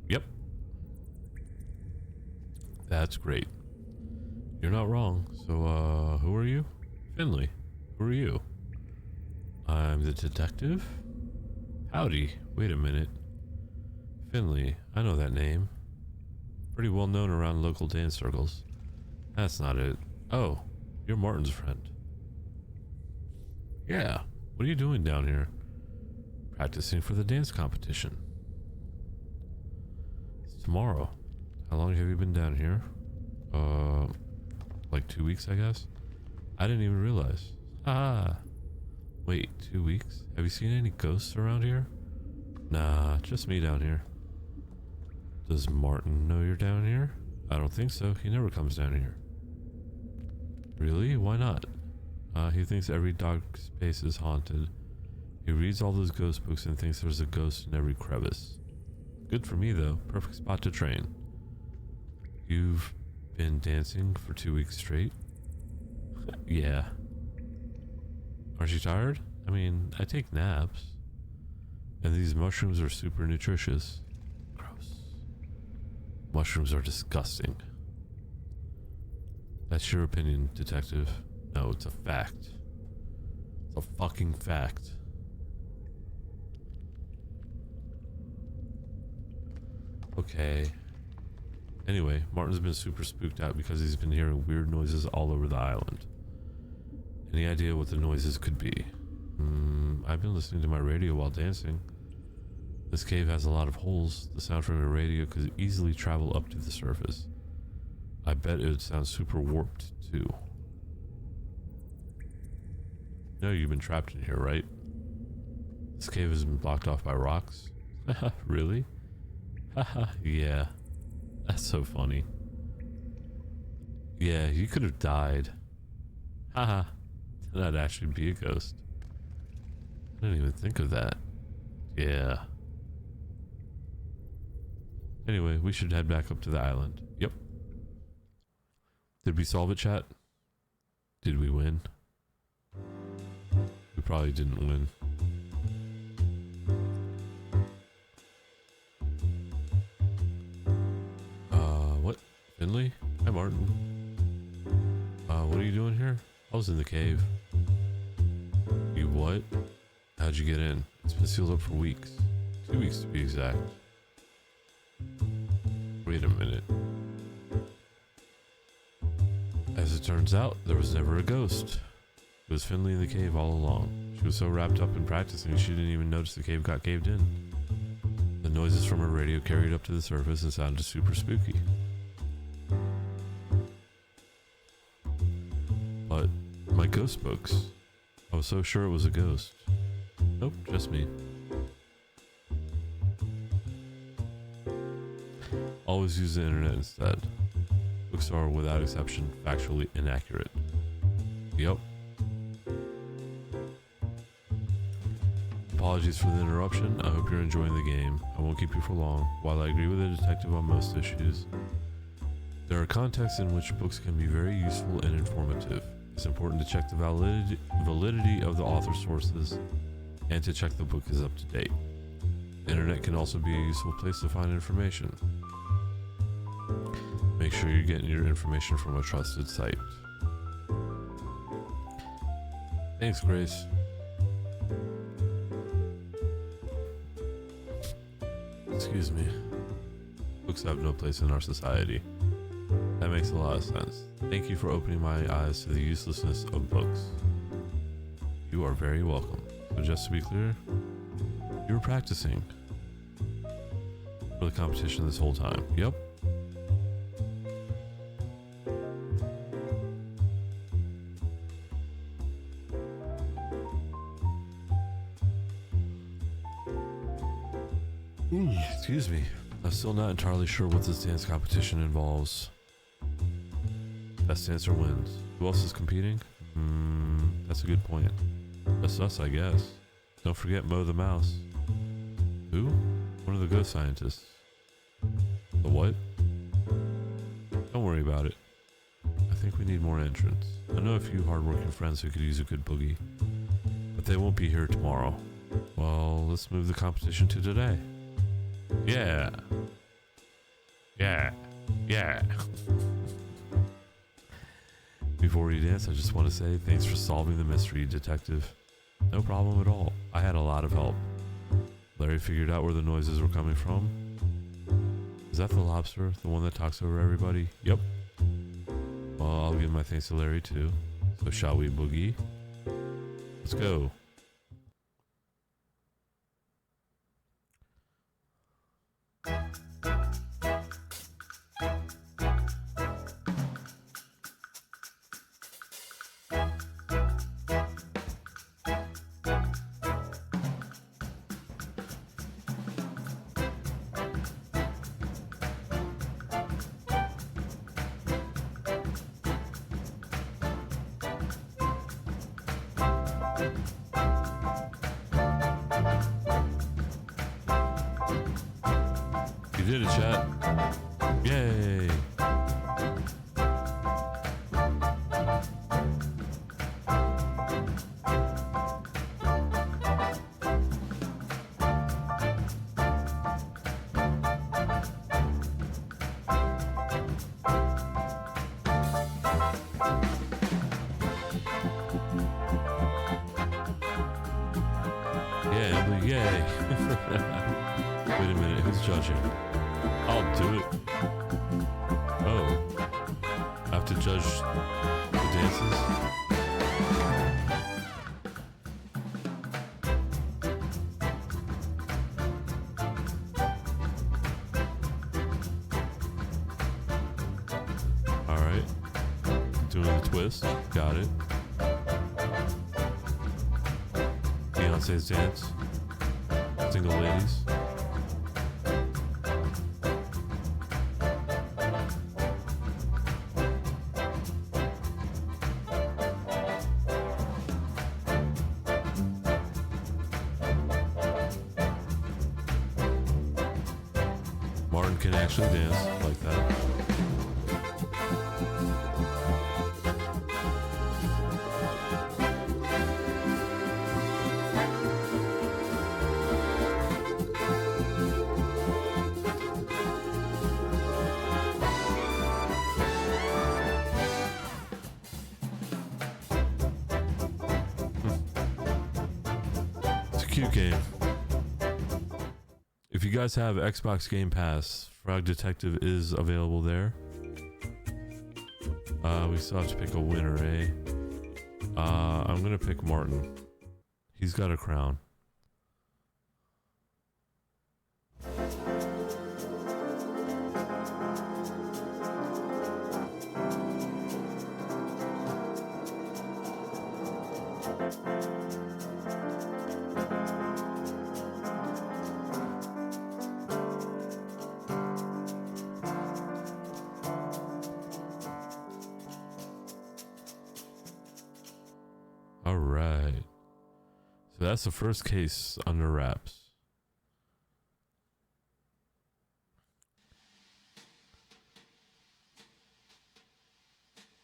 Yep. That's great. You're not wrong. So, who are you? Finley. Who are you? I'm the detective? Howdy. Wait a minute. Finley, I know that name. Pretty well known around local dance circles. That's not it. Oh, you're Martin's friend. Yeah, what are you doing down here? Practicing for the dance competition. It's tomorrow. How long have you been down here? Like 2 weeks, I guess? I didn't even realize. Ah. Wait, 2 weeks? Have you seen any ghosts around here? Nah, just me down here. Does Martin know you're down here? I don't think so. He never comes down here. Really? Why not? He thinks every dark space is haunted. He reads all those ghost books and thinks there's a ghost in every crevice. Good for me though. Perfect spot to train. You've been dancing for 2 weeks straight? Yeah. Aren't you tired? I mean, I take naps. And these mushrooms are super nutritious. Gross. Mushrooms are disgusting. That's your opinion, detective. No, it's a fact. It's a fucking fact. Okay. Anyway, Martin's been super spooked out because he's been hearing weird noises all over the island. Any idea what the noises could be? I've been listening to my radio while dancing. This cave has a lot of holes. The sound from your radio could easily travel up to the surface. I bet it would sound super warped too. No, you've been trapped in here, right? This cave has been blocked off by rocks. Really? Haha, yeah. That's so funny. Yeah, you could have died. Haha. Then I'd actually be a ghost. I didn't even think of that. Yeah. Anyway, we should head back up to the island. Yep. Did we solve it, chat? Did we win? We probably didn't win. What? Finley? Hi, Martin. What are you doing here? I was in the cave. You what? How'd you get in? It's been sealed up for weeks. 2 weeks to be exact. Wait a minute. As it turns out, there was never a ghost. It was Finley in the cave all along. She was so wrapped up in practicing she didn't even notice the cave got caved in. The noises from her radio carried up to the surface and sounded super spooky. But my ghost books, I was so sure it was a ghost. Nope, just me. Always use the internet instead. Books are, without exception, factually inaccurate. Yep. Apologies for the interruption. I hope you're enjoying the game. I won't keep you for long. While I agree with the detective on most issues, there are contexts in which books can be very useful and informative. It's important to check the validity of the author's sources and to check the book is up to date. The internet can also be a useful place to find information. Make sure you're getting your information from a trusted site. Thanks, Grace. Excuse me. Books have no place in our society. That makes a lot of sense. Thank you for opening my eyes to the uselessness of books. You are very welcome. So just to be clear, you were practicing for the competition this whole time. Yep. Excuse me. I'm still not entirely sure what this dance competition involves. Best dancer wins. Who else is competing? That's a good point. That's us, I guess. Don't forget Mo the Mouse. Who? One of the ghost scientists. The what? Don't worry about it. I think we need more entrants. I know a few hardworking friends who could use a good boogie, but they won't be here tomorrow. Well, let's move the competition to today. Yeah. Yeah. Yeah. Before we dance, I just want to say thanks for solving the mystery, detective. No problem at all. I had a lot of help. Larry figured out where the noises were coming from. Is that the lobster? The one that talks over everybody? Yep. Well, I'll give my thanks to Larry too. So shall we boogie? Let's go. You did it, chat. Yay. Yeah, Emily, yay. Wait a minute, who's judging? I'll do it. Oh. I have to judge the dances? Alright. Doing the twist. Got it. Beyonce's dance. Single ladies. Martin can actually dance like that. It's a cute game. If you guys have Xbox Game Pass, Frog Detective is available there. We still have to pick a winner, eh? I'm gonna pick Martin. He's got a crown. All right. So that's the first case under wraps.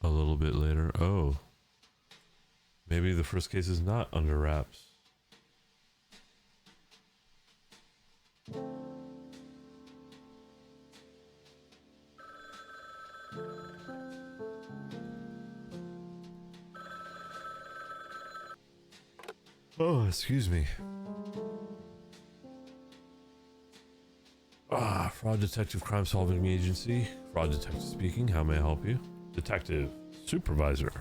A little bit later. Oh. Maybe the first case is not under wraps. Oh, excuse me. Fraud Detective Crime Solving Agency. Fraud Detective speaking. How may I help you? Detective Supervisor.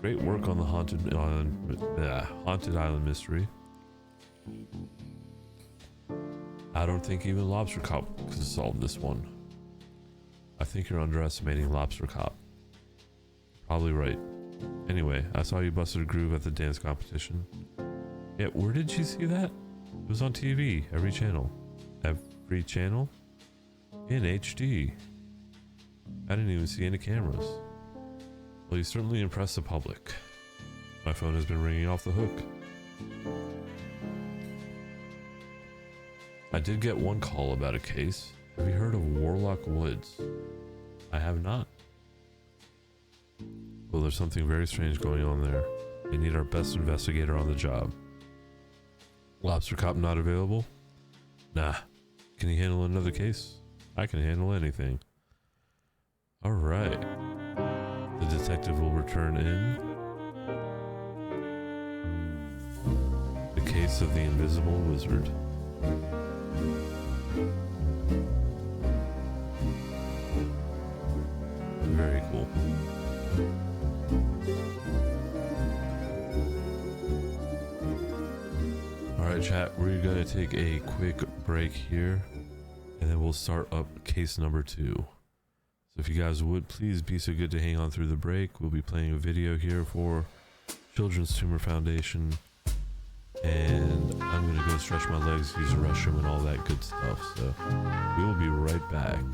Great work on the Haunted Island mystery. I don't think even Lobster Cop could solve this one. I think you're underestimating Lobster Cop. Probably right. Anyway, I saw you busted a groove at the dance competition. Yeah, where did you see that? It was on TV, every channel. Every channel? In HD. I didn't even see any cameras. Well, you certainly impressed the public. My phone has been ringing off the hook. I did get one call about a case. Have you heard of Warlock Woods? I have not. Well, there's something very strange going on there. We need our best investigator on the job. Lobster Cop not available? Nah. Can you handle another case? I can handle anything. Alright. The detective will return in. The case of the Invisible Wizard. All right, chat, we're going to take a quick break here, and then we'll start up case number 2. So if you guys would, please be so good to hang on through the break. We'll be playing a video here for Children's Tumor Foundation, and I'm going to go stretch my legs, use the restroom, and all that good stuff. So we will be right back.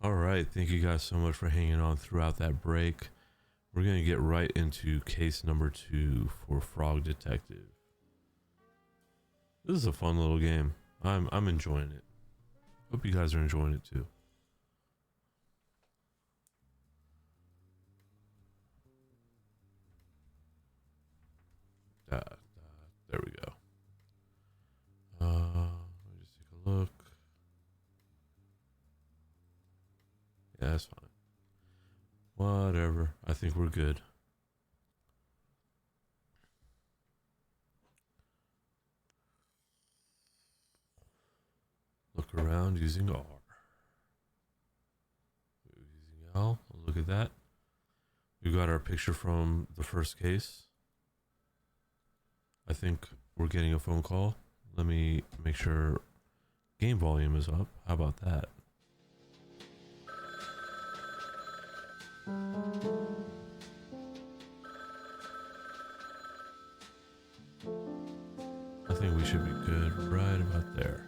All right, thank you guys so much for hanging on throughout that break. We're gonna get right into case number 2 for Frog Detective. This is a fun little game. I'm enjoying it. Hope you guys are enjoying it too. There we go. Let me just take a look. Yeah, that's fine. Whatever. I think we're good. Look around using R. Using L. Look at that. We got our picture from the first case. I think we're getting a phone call. Let me make sure game volume is up. How about that? I think we should be good right about there.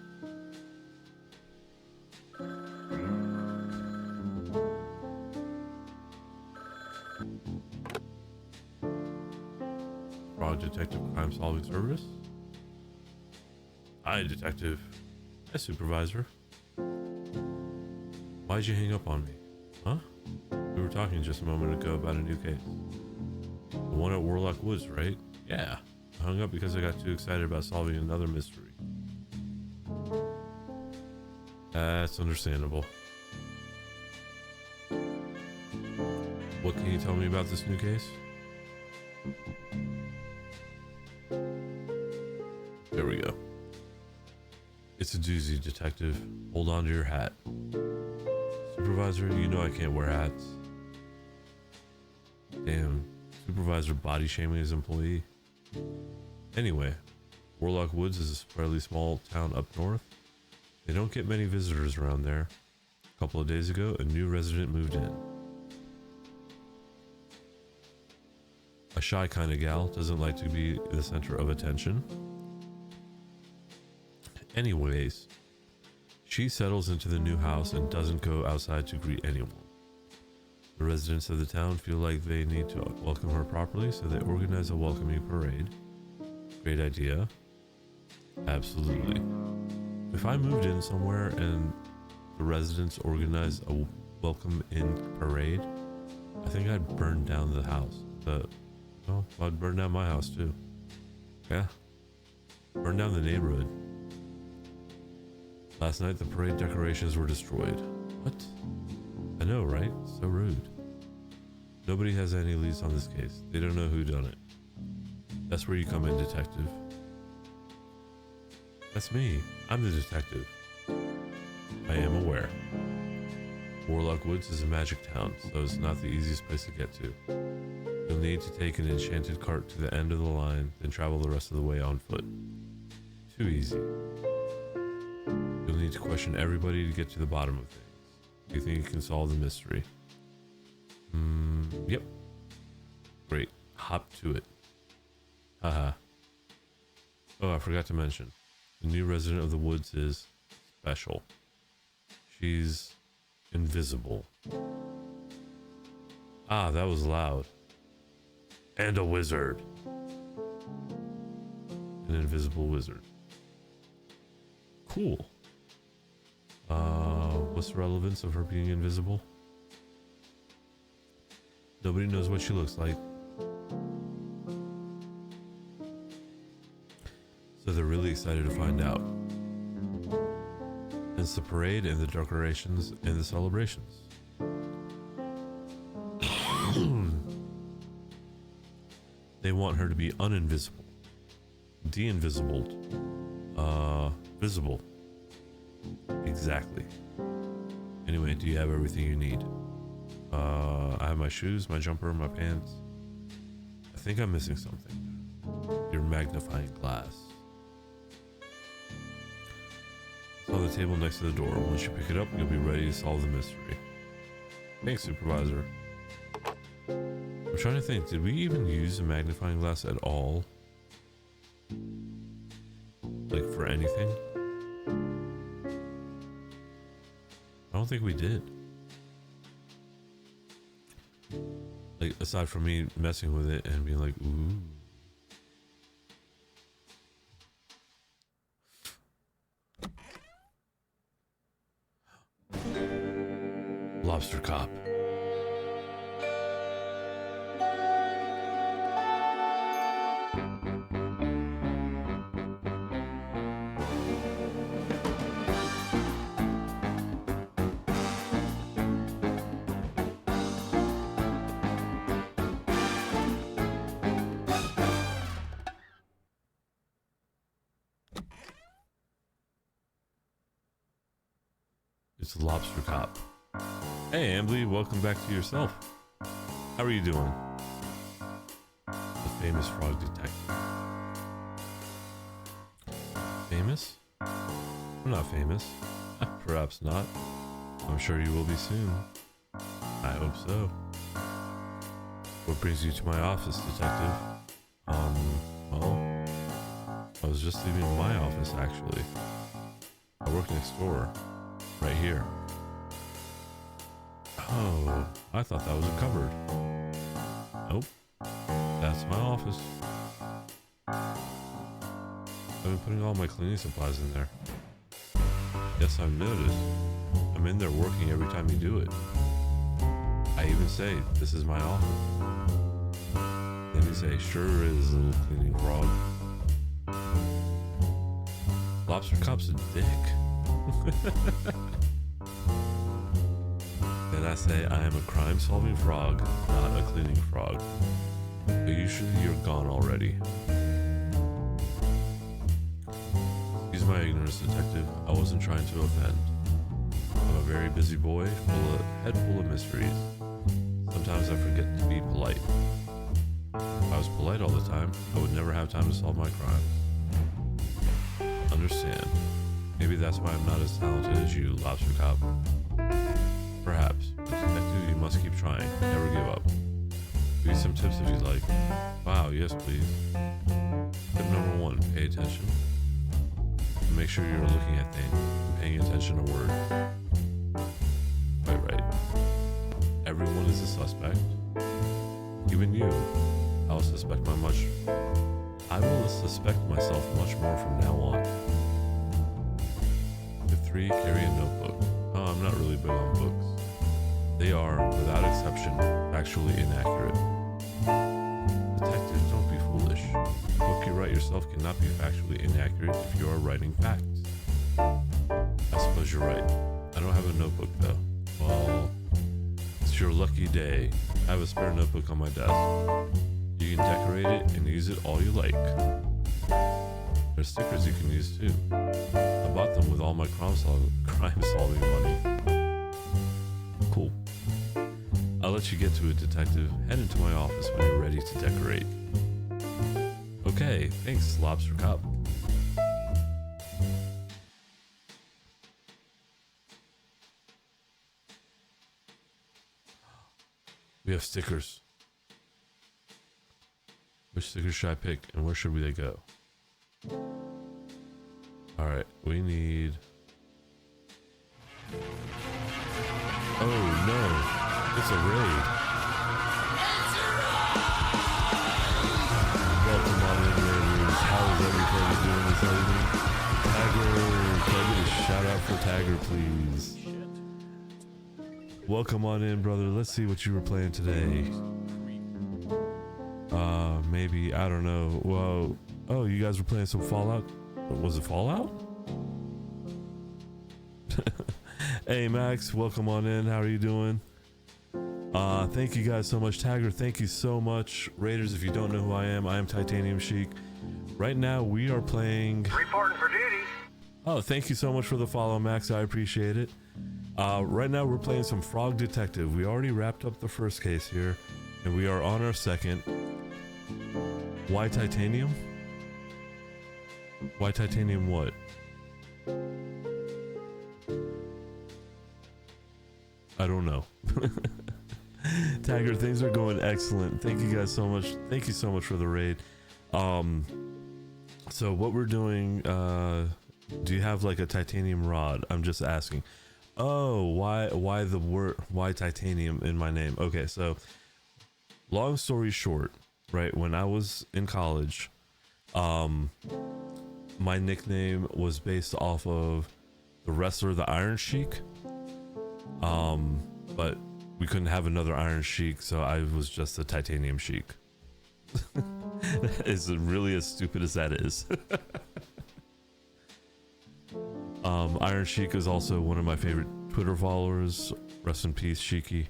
Frog Detective Crime Solving Service. Hi, Detective. Hi, Supervisor. Why'd you hang up on me? Huh? We were talking just a moment ago about a new case. The one at Warlock Woods, right? Yeah. I hung up because I got too excited about solving another mystery. That's understandable. What can you tell me about this new case? There we go. It's a doozy, Detective. Hold on to your hat. Supervisor, you know I can't wear hats. Damn, Supervisor body shaming his employee. Anyway, Warlock Woods is a fairly small town up north. They don't get many visitors around there. A couple of days ago, a new resident moved in. A shy kind of gal, doesn't like to be the center of attention. Anyways, she settles into the new house and doesn't go outside to greet anyone. The residents of the town feel like they need to welcome her properly, so they organize a welcoming parade. Great idea. Absolutely. If I moved in somewhere and the residents organized a welcome in parade, I think I'd burn down the house. Well, I'd burn down my house too. Yeah. Burn down the neighborhood. Last night the parade decorations were destroyed. What? I know, right? So rude. Nobody has any leads on this case. They don't know who done it. That's where you come in, Detective. That's me. I'm the detective. I am aware. Warlock Woods is a magic town, so it's not the easiest place to get to. You'll need to take an enchanted cart to the end of the line, then travel the rest of the way on foot. Too easy. You'll need to question everybody to get to the bottom of things. Do you think you can solve the mystery? Yep. Great. Hop to it. Haha. Oh, I forgot to mention. The new resident of the woods is special. She's invisible. Ah, that was loud. And a wizard. An invisible wizard. Cool. What's the relevance of her being invisible? Nobody knows what she looks like. So they're really excited to find out. Hence the parade and the decorations and the celebrations. They want her to be uninvisible. De-invisibled. Visible. Exactly. Anyway, do you have everything you need? I have my shoes, my jumper, my pants. I think I'm missing something. Your magnifying glass. It's on the table next to the door. Once you pick it up, you'll be ready to solve the mystery. Thanks, Supervisor. I'm trying to think, did we even use a magnifying glass at all? Like for anything? I don't think we did. Like, aside from me messing with it and being like, ooh. Lobster cop. It's a lobster cop. Hey, Ambly, welcome back to yourself. How are you doing? The famous frog detective. Famous? I'm not famous. Perhaps not. I'm sure you will be soon. I hope so. What brings you to my office, detective? Well, I was just leaving my office, actually. I work next door. Right here. Oh, I thought that was a cupboard. Nope. That's my office. I've been putting all my cleaning supplies in there. Yes, I've noticed. I'm in there working every time you do it. I even say, this is my office. Then you say, sure is, little cleaning frog. Lobster Cop's a dick. Then I say I am a crime-solving frog, not a cleaning frog. But usually you're gone already. Excuse my ignorance, detective. I wasn't trying to offend. I'm a very busy boy, head full of mysteries. Sometimes I forget to be polite. If I was polite all the time, I would never have time to solve my crimes. Understand. Maybe that's why I'm not as talented as you, Lobster Cop. Perhaps. But detective, you must keep trying. Never give up. Give me some tips if you'd like. Wow, yes please. Tip number 1, pay attention. Make sure you're looking at things and paying attention to words. Quite right. Everyone is a suspect. Even you. I will suspect myself much more from now on. Tip 3, carry a notebook. Oh, I'm not really big on books. They are, without exception, factually inaccurate. Detective, don't be foolish. The book you write yourself cannot be factually inaccurate if you are writing facts. I suppose you're right. I don't have a notebook though. Well, it's your lucky day. I have a spare notebook on my desk. You can decorate it and use it all you like. There's stickers you can use too. I bought them with all my crime-solving money. Cool. I'll let you get to it, detective. Head into my office when you're ready to decorate. Okay, thanks, Lobster Cop. We have stickers. Which stickers should I pick and where should they go? Alright, we need... Oh no, it's a raid. Welcome on in, raiders. How is everybody doing this evening? Tagger, can I get a shout out for Tagger, please? Welcome on in, brother. Let's see what you were playing today. Maybe, I don't know. Well, oh, you guys were playing some Fallout? Was it Fallout? Hey, Max, welcome on in. How are you doing? Thank you guys so much. Tagger, thank you so much. Raiders, if you don't know who I am Titanium Sheik. Right now, we are playing... Reporting for duty. Oh, thank you so much for the follow, Max. I appreciate it. Right now, we're playing some Frog Detective. We already wrapped up the first case here, and we are on our second. Why titanium? Why titanium what? I don't know. Tagger, things are going excellent. Thank you guys so much. Thank you so much for the raid. So what we're doing, do you have like a titanium rod? I'm just asking. Oh, why the word, why titanium in my name? Okay, so long story short, right, when I was in college, my nickname was based off of the wrestler, the Iron Sheik. But we couldn't have another Iron Sheik, so I was just the Titanium Sheik. Is it really as stupid as that is? Iron Sheik is also one of my favorite Twitter followers. Rest in peace, Sheiky.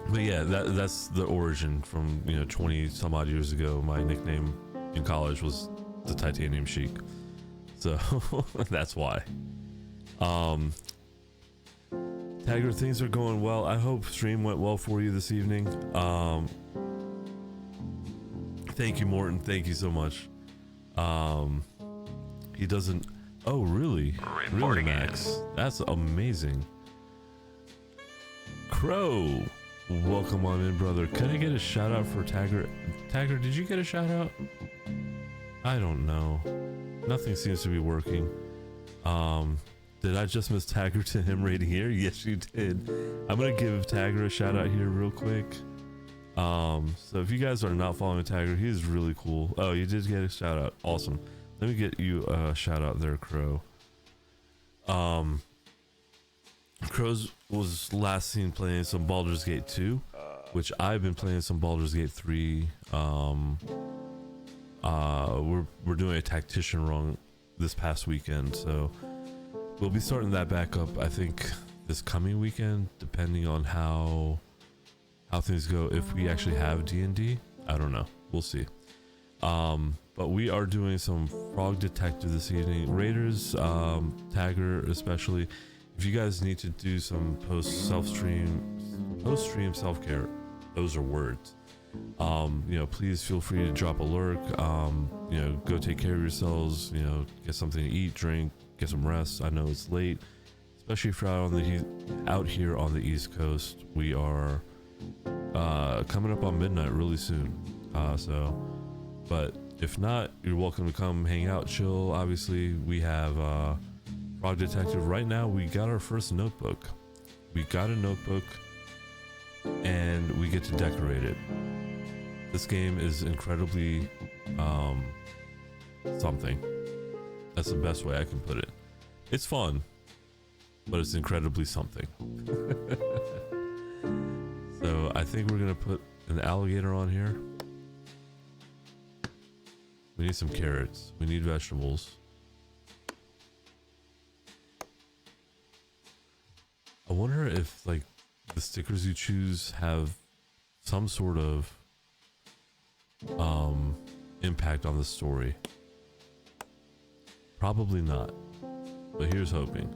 But yeah, that's the origin from 20 some odd years ago. My nickname in college was the Titanium Sheik, so that's why. Tagger, things are going well. I hope stream went well for you this evening. Thank you, Morton. Thank you so much. He doesn't. Oh, really? Really, Max? That's amazing. Crow, welcome on in, brother. Can I get a shout out for Tagger? Tagger, did you get a shout out? I don't know. Nothing seems to be working. Did I just miss Tagger to him rating here? Yes, you did. I'm gonna give Tagger a shout out here real quick. So if you guys are not following Tagger, he's really cool. Oh, you did get a shout out. Awesome. Let me get you a shout out there, Crow. Crows was last seen playing some Baldur's Gate 2, which I've been playing some Baldur's Gate 3. We're doing a tactician run this past weekend, so we'll be starting that back up, I think, this coming weekend, depending on how things go. If we actually have D&D, I don't know. We'll see. But we are doing some Frog Detective this evening. Raiders, Tagger especially. If you guys need to do some post-stream self-care, those are words. Please feel free to drop a lurk. Go take care of yourselves. Get something to eat, drink, get some rest. I know it's late, especially if you're out here on the East Coast. We are coming up on midnight really soon. But if not, you're welcome to come hang out, chill. Obviously, we have Frog Detective. Right now, we got our first notebook. We got a notebook, and we get to decorate it. This game is incredibly something. That's the best way I can put it. It's fun, but it's incredibly something. So I think we're gonna put an alligator on here. We need some carrots. We need vegetables. I wonder if like the stickers you choose have some sort of impact on the story. Probably not, but here's hoping.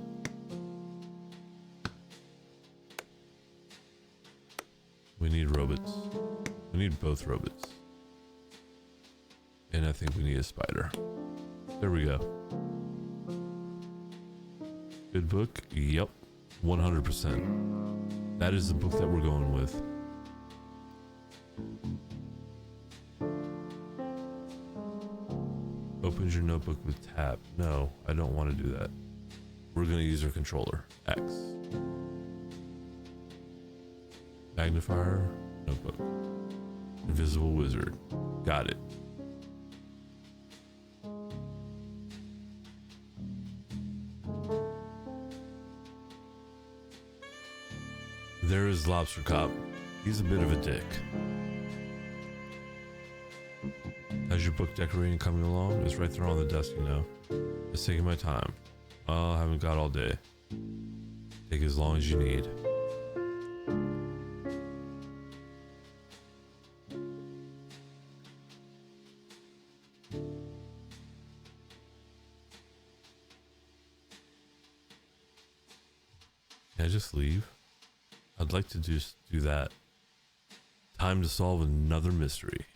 We need robots. We need both robots. And I think we need a spider. There we go. Good book? Yep. 100%. That is the book that we're going with. Opens your notebook with tab. No, I don't want to do that. We're going to use our controller. X. Magnifier. Notebook. Invisible wizard. Got it. There is Lobster Cop. He's a bit of a dick. How's your book decorating coming along? It's right there on the desk, It's taking my time. I haven't got all day. Take as long as you need. Can I just leave? I'd like to just do that. Time to solve another mystery.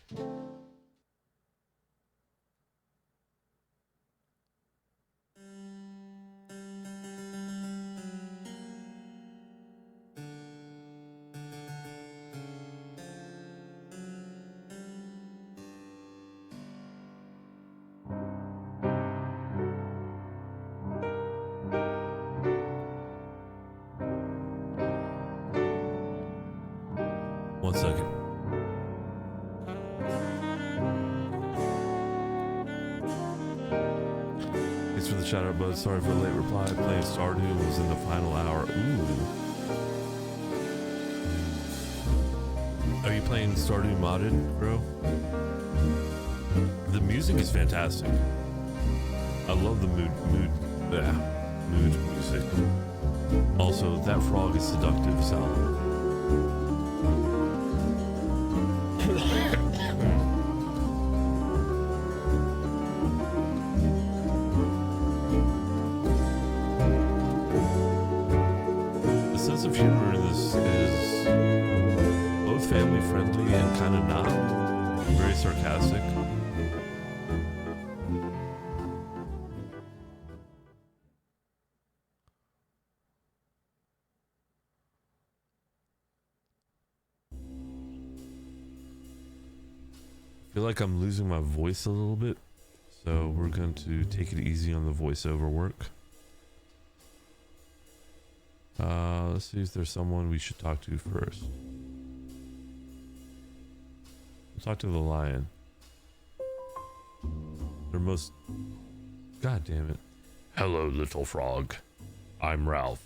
1 second. Thanks for the shout out, bud. Sorry for the late reply. Playing Stardew was in the final hour. Ooh. Are you playing Stardew modded, bro? The music is fantastic. I love the mood music. Also, that frog is seductive sound. The sense of humor in this is both family friendly and kind of not. Very sarcastic. I feel like I'm losing my voice a little bit, so we're going to take it easy on the voiceover work. Let's see if there's someone we should talk to first. Let's talk to the lion. They're most... God damn it. Hello, little frog. I'm Ralph.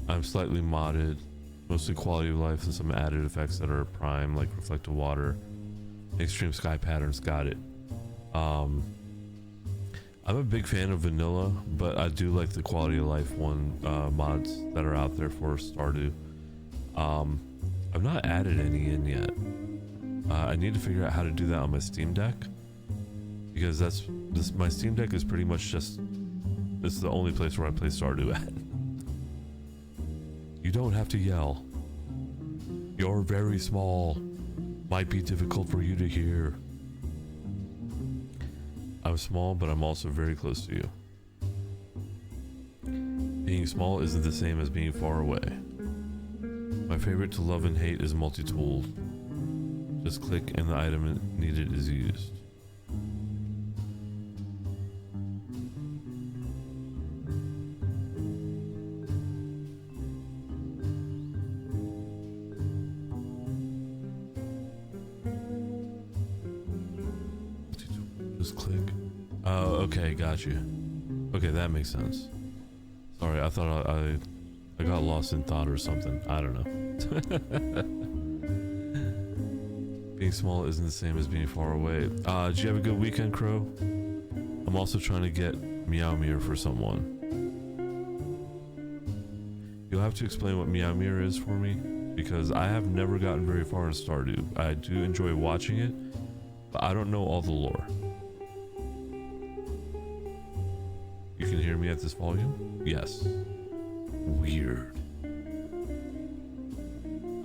I'm slightly modded. Mostly quality of life and some added effects that are prime, like reflective water, extreme sky patterns. Got it. I'm a big fan of vanilla, but I do like the quality of life mods that are out there for Stardew. I've not added any in yet. I need to figure out how to do that on my Steam Deck, because my Steam Deck is pretty much just, it's the only place where I play Stardew at. You don't have to yell. You're very small. Might be difficult for you to hear. I'm small, but I'm also very close to you. Being small isn't the same as being far away. My favorite to love and hate is multi-tooled. Just click and the item needed is used. Just click. Oh, okay, got you. Okay, that makes sense. Sorry, I thought I got lost in thought or something. I don't know. Being small isn't the same as being far away. Did you have a good weekend, Crow? I'm also trying to get Meowmere for someone. You'll have to explain what Meowmere is for me, because I have never gotten very far in Stardew. I do enjoy watching it, but I don't know all the lore. You can hear me at this volume? Yes. Weird.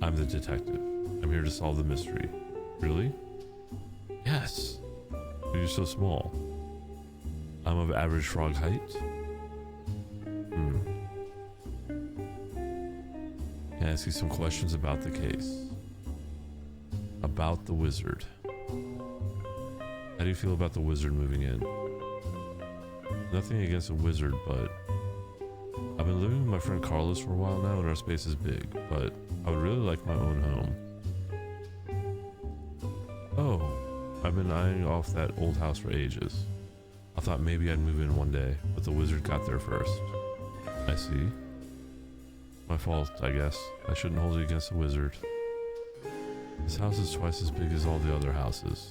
I'm the detective. I'm here to solve the mystery. Really? Yes. But you're so small. I'm of average frog height. Can I ask you some questions about the case? About the wizard. How do you feel about the wizard moving in? Nothing against a wizard, but I've been living with my friend Carlos for a while now and our space is big, but I would really like my own home. Oh, I've been eyeing off that old house for ages. I thought maybe I'd move in one day, but the wizard got there first. I see. My fault, I guess. I shouldn't hold it against the wizard. This house is twice as big as all the other houses.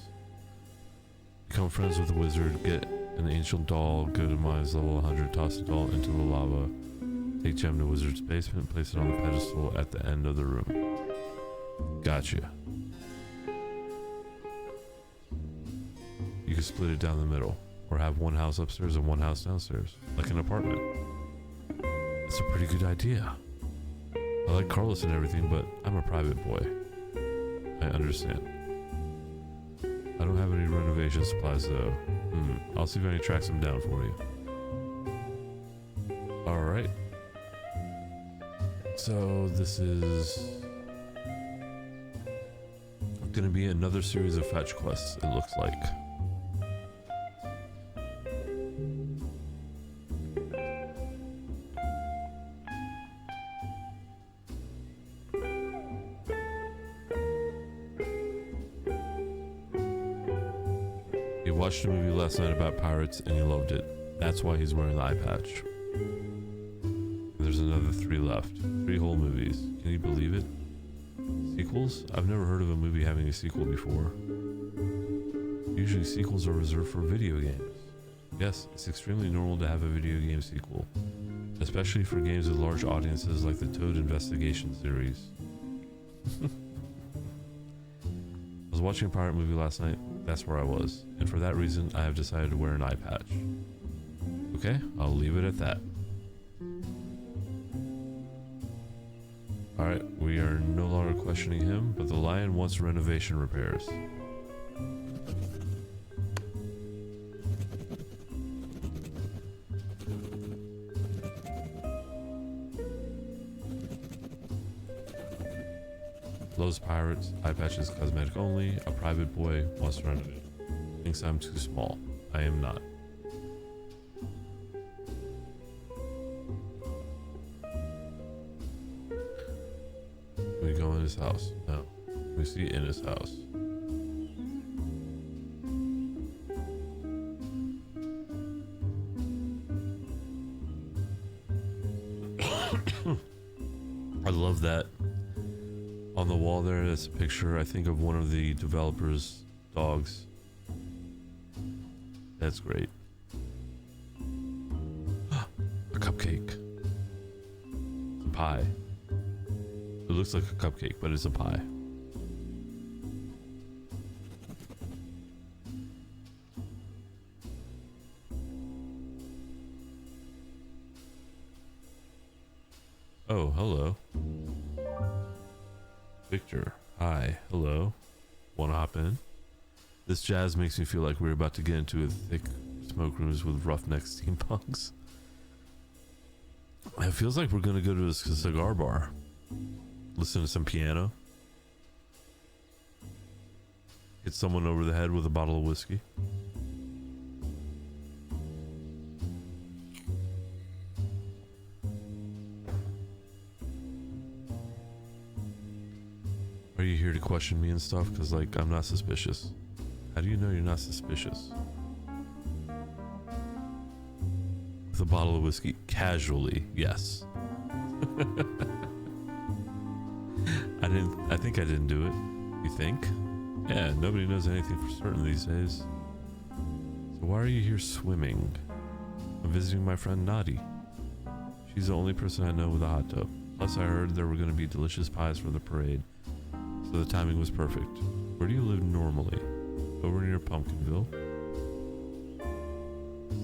Become friends with the wizard, get an ancient doll, go to mines level 100, toss the doll into the lava, take gem to wizard's basement, place it on the pedestal at the end of the room. Gotcha. You can split it down the middle, or have one house upstairs and one house downstairs, like an apartment. It's a pretty good idea. I like Carlos and everything, but I'm a private boy. I understand. I don't have any renovation supplies though. I'll see if I can track some down for you. Alright. So this is gonna be another series of fetch quests, it looks like. watched a movie last night about pirates and he loved it. That's why he's wearing the eye patch. There's another 3 left. 3 whole movies. Can you believe it? Sequels? I've never heard of a movie having a sequel before. Usually sequels are reserved for video games. Yes, it's extremely normal to have a video game sequel, especially for games with large audiences like the Toad Investigation series. I was watching a pirate movie last night. That's where I was, and for that reason I have decided to wear an eye patch. Okay, I'll leave it at that. Alright, we are no longer questioning him, but the lion wants renovation repairs. Lowe's Pirates, eye patches cosmetic only, a private boy wants to renovate. Thinks I'm too small. I am not. Can we go in his house? No. Can we see in his house? I love that. On the wall there, that's a picture, I think, of one of the developers' dogs. That's great. A cupcake. It's a pie. It looks like a cupcake, but it's a pie. Oh, hello. Victor, hi, hello. Wanna hop in? This jazz makes me feel like we're about to get into a thick smoke rooms with roughneck steampunks. It feels like we're gonna go to a cigar bar. Listen to some piano. Hit someone over the head with a bottle of whiskey. Are you here to question me and stuff? Because, like, I'm not suspicious. How do you know you're not suspicious? With a bottle of whiskey. Casually, yes. I think I didn't do it. You think? Yeah, nobody knows anything for certain these days. So why are you here swimming? I'm visiting my friend Nadi. She's the only person I know with a hot tub. Plus I heard there were going to be delicious pies for the parade. So the timing was perfect. Where do you live normally? Over near Pumpkinville.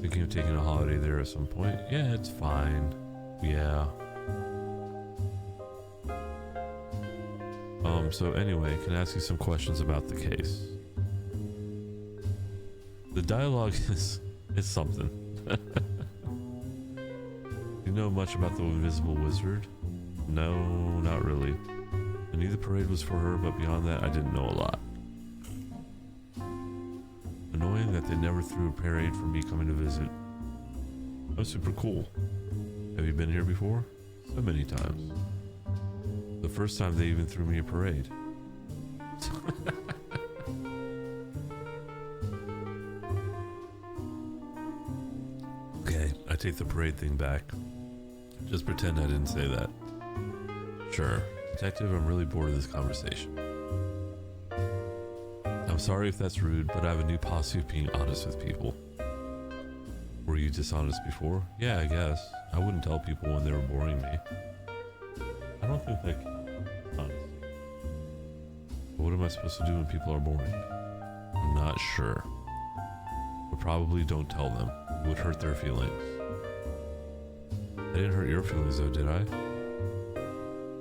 Thinking of taking a holiday there at some point? Yeah, it's fine. Yeah. So anyway, can I ask you some questions about the case? The dialogue is something. Do you know much about the Invisible Wizard? No, not really. I knew the parade was for her, but beyond that, I didn't know a lot. Annoying that they never threw a parade for me coming to visit. That was super cool. Have you been here before? So many times. The first time they even threw me a parade. Okay, I take the parade thing back. Just pretend I didn't say that. Sure. Detective, I'm really bored of this conversation. I'm sorry if that's rude, but I have a new policy of being honest with people. Were you dishonest before? Yeah, I guess. I wouldn't tell people when they were boring me. I don't think that counts, honestly. But what am I supposed to do when people are boring? I'm not sure. But probably don't tell them. It would hurt their feelings. I didn't hurt your feelings though, did I?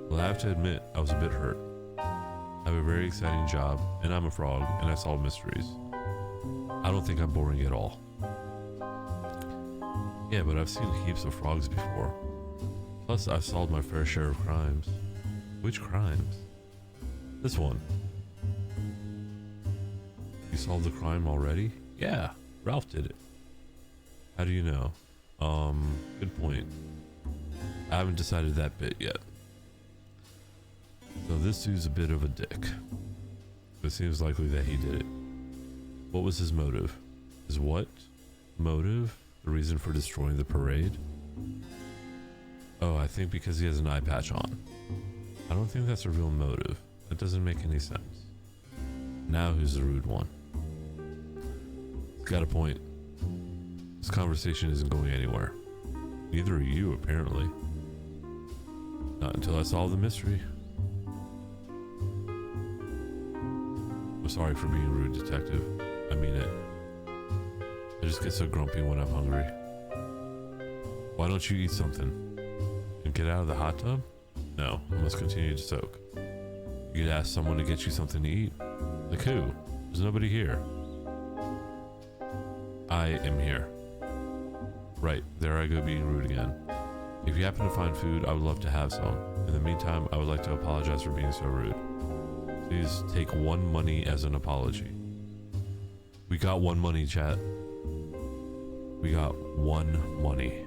Well, I have to admit, I was a bit hurt. I have a very exciting job, and I'm a frog, and I solve mysteries. I don't think I'm boring at all. Yeah, but I've seen heaps of frogs before. Plus, I've solved my fair share of crimes. Which crimes? This one. You solved the crime already? Yeah, Ralph did it. How do you know? Good point. I haven't decided that bit yet. So this dude's a bit of a dick. It seems likely that he did it. What was his motive? Is what motive the reason for destroying the parade? Oh, I think because he has an eye patch on. I don't think that's a real motive. That doesn't make any sense. Now who's the rude one? He's got a point. This conversation isn't going anywhere. Neither are you, apparently. Not until I solve the mystery. I'm sorry for being rude, detective. I mean it. I just get so grumpy when I'm hungry. Why don't you eat something? And get out of the hot tub? No, I must continue to soak. You could ask someone to get you something to eat. Like who? There's nobody here. I am here. Right, there I go being rude again. If you happen to find food, I would love to have some. In the meantime, I would like to apologize for being so rude. Please take 1 money as an apology. We got 1 money, chat. We got 1 money.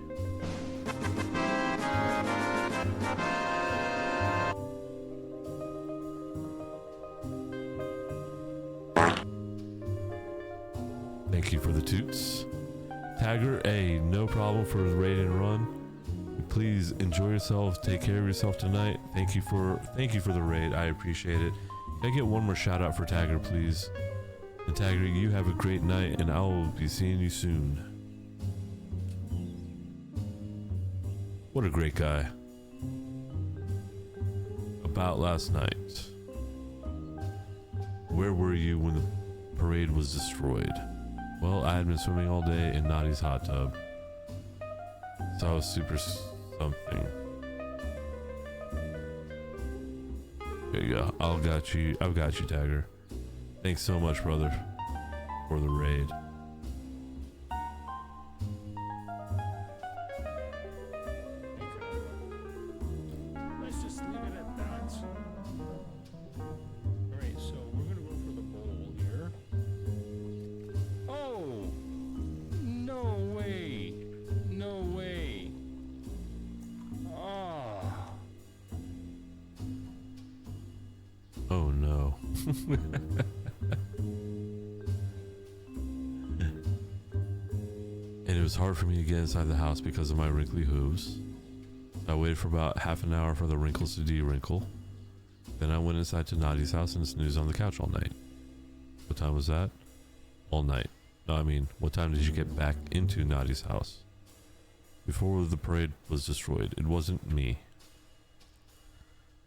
Thank you for the toots. Tagger, A, no problem for the raid and run. Please enjoy yourselves. Take care of yourself tonight. Thank you for the raid. I appreciate it. Can I get one more shout out for Tagger, please? And Tagger, you have a great night, and I will be seeing you soon. What a great guy. About last night. Where were you when the parade was destroyed? Well, I had been swimming all day in Nadi's hot tub. So I was super something. There you go. I've got you, Tagger. Thanks so much, brother, for the raid. Let's just leave it at that. Alright, so we're gonna go for the bowl here. Oh! No way! No way! Ah! Oh no. And it was hard for me to get inside the house because of my wrinkly hooves. I waited for about half an hour for the wrinkles to de-wrinkle. Then I went inside to Nadi's house and snoozed on the couch all night. What time was that? All night. No, I mean, what time did you get back into Nadi's house? Before the parade was destroyed. It wasn't me.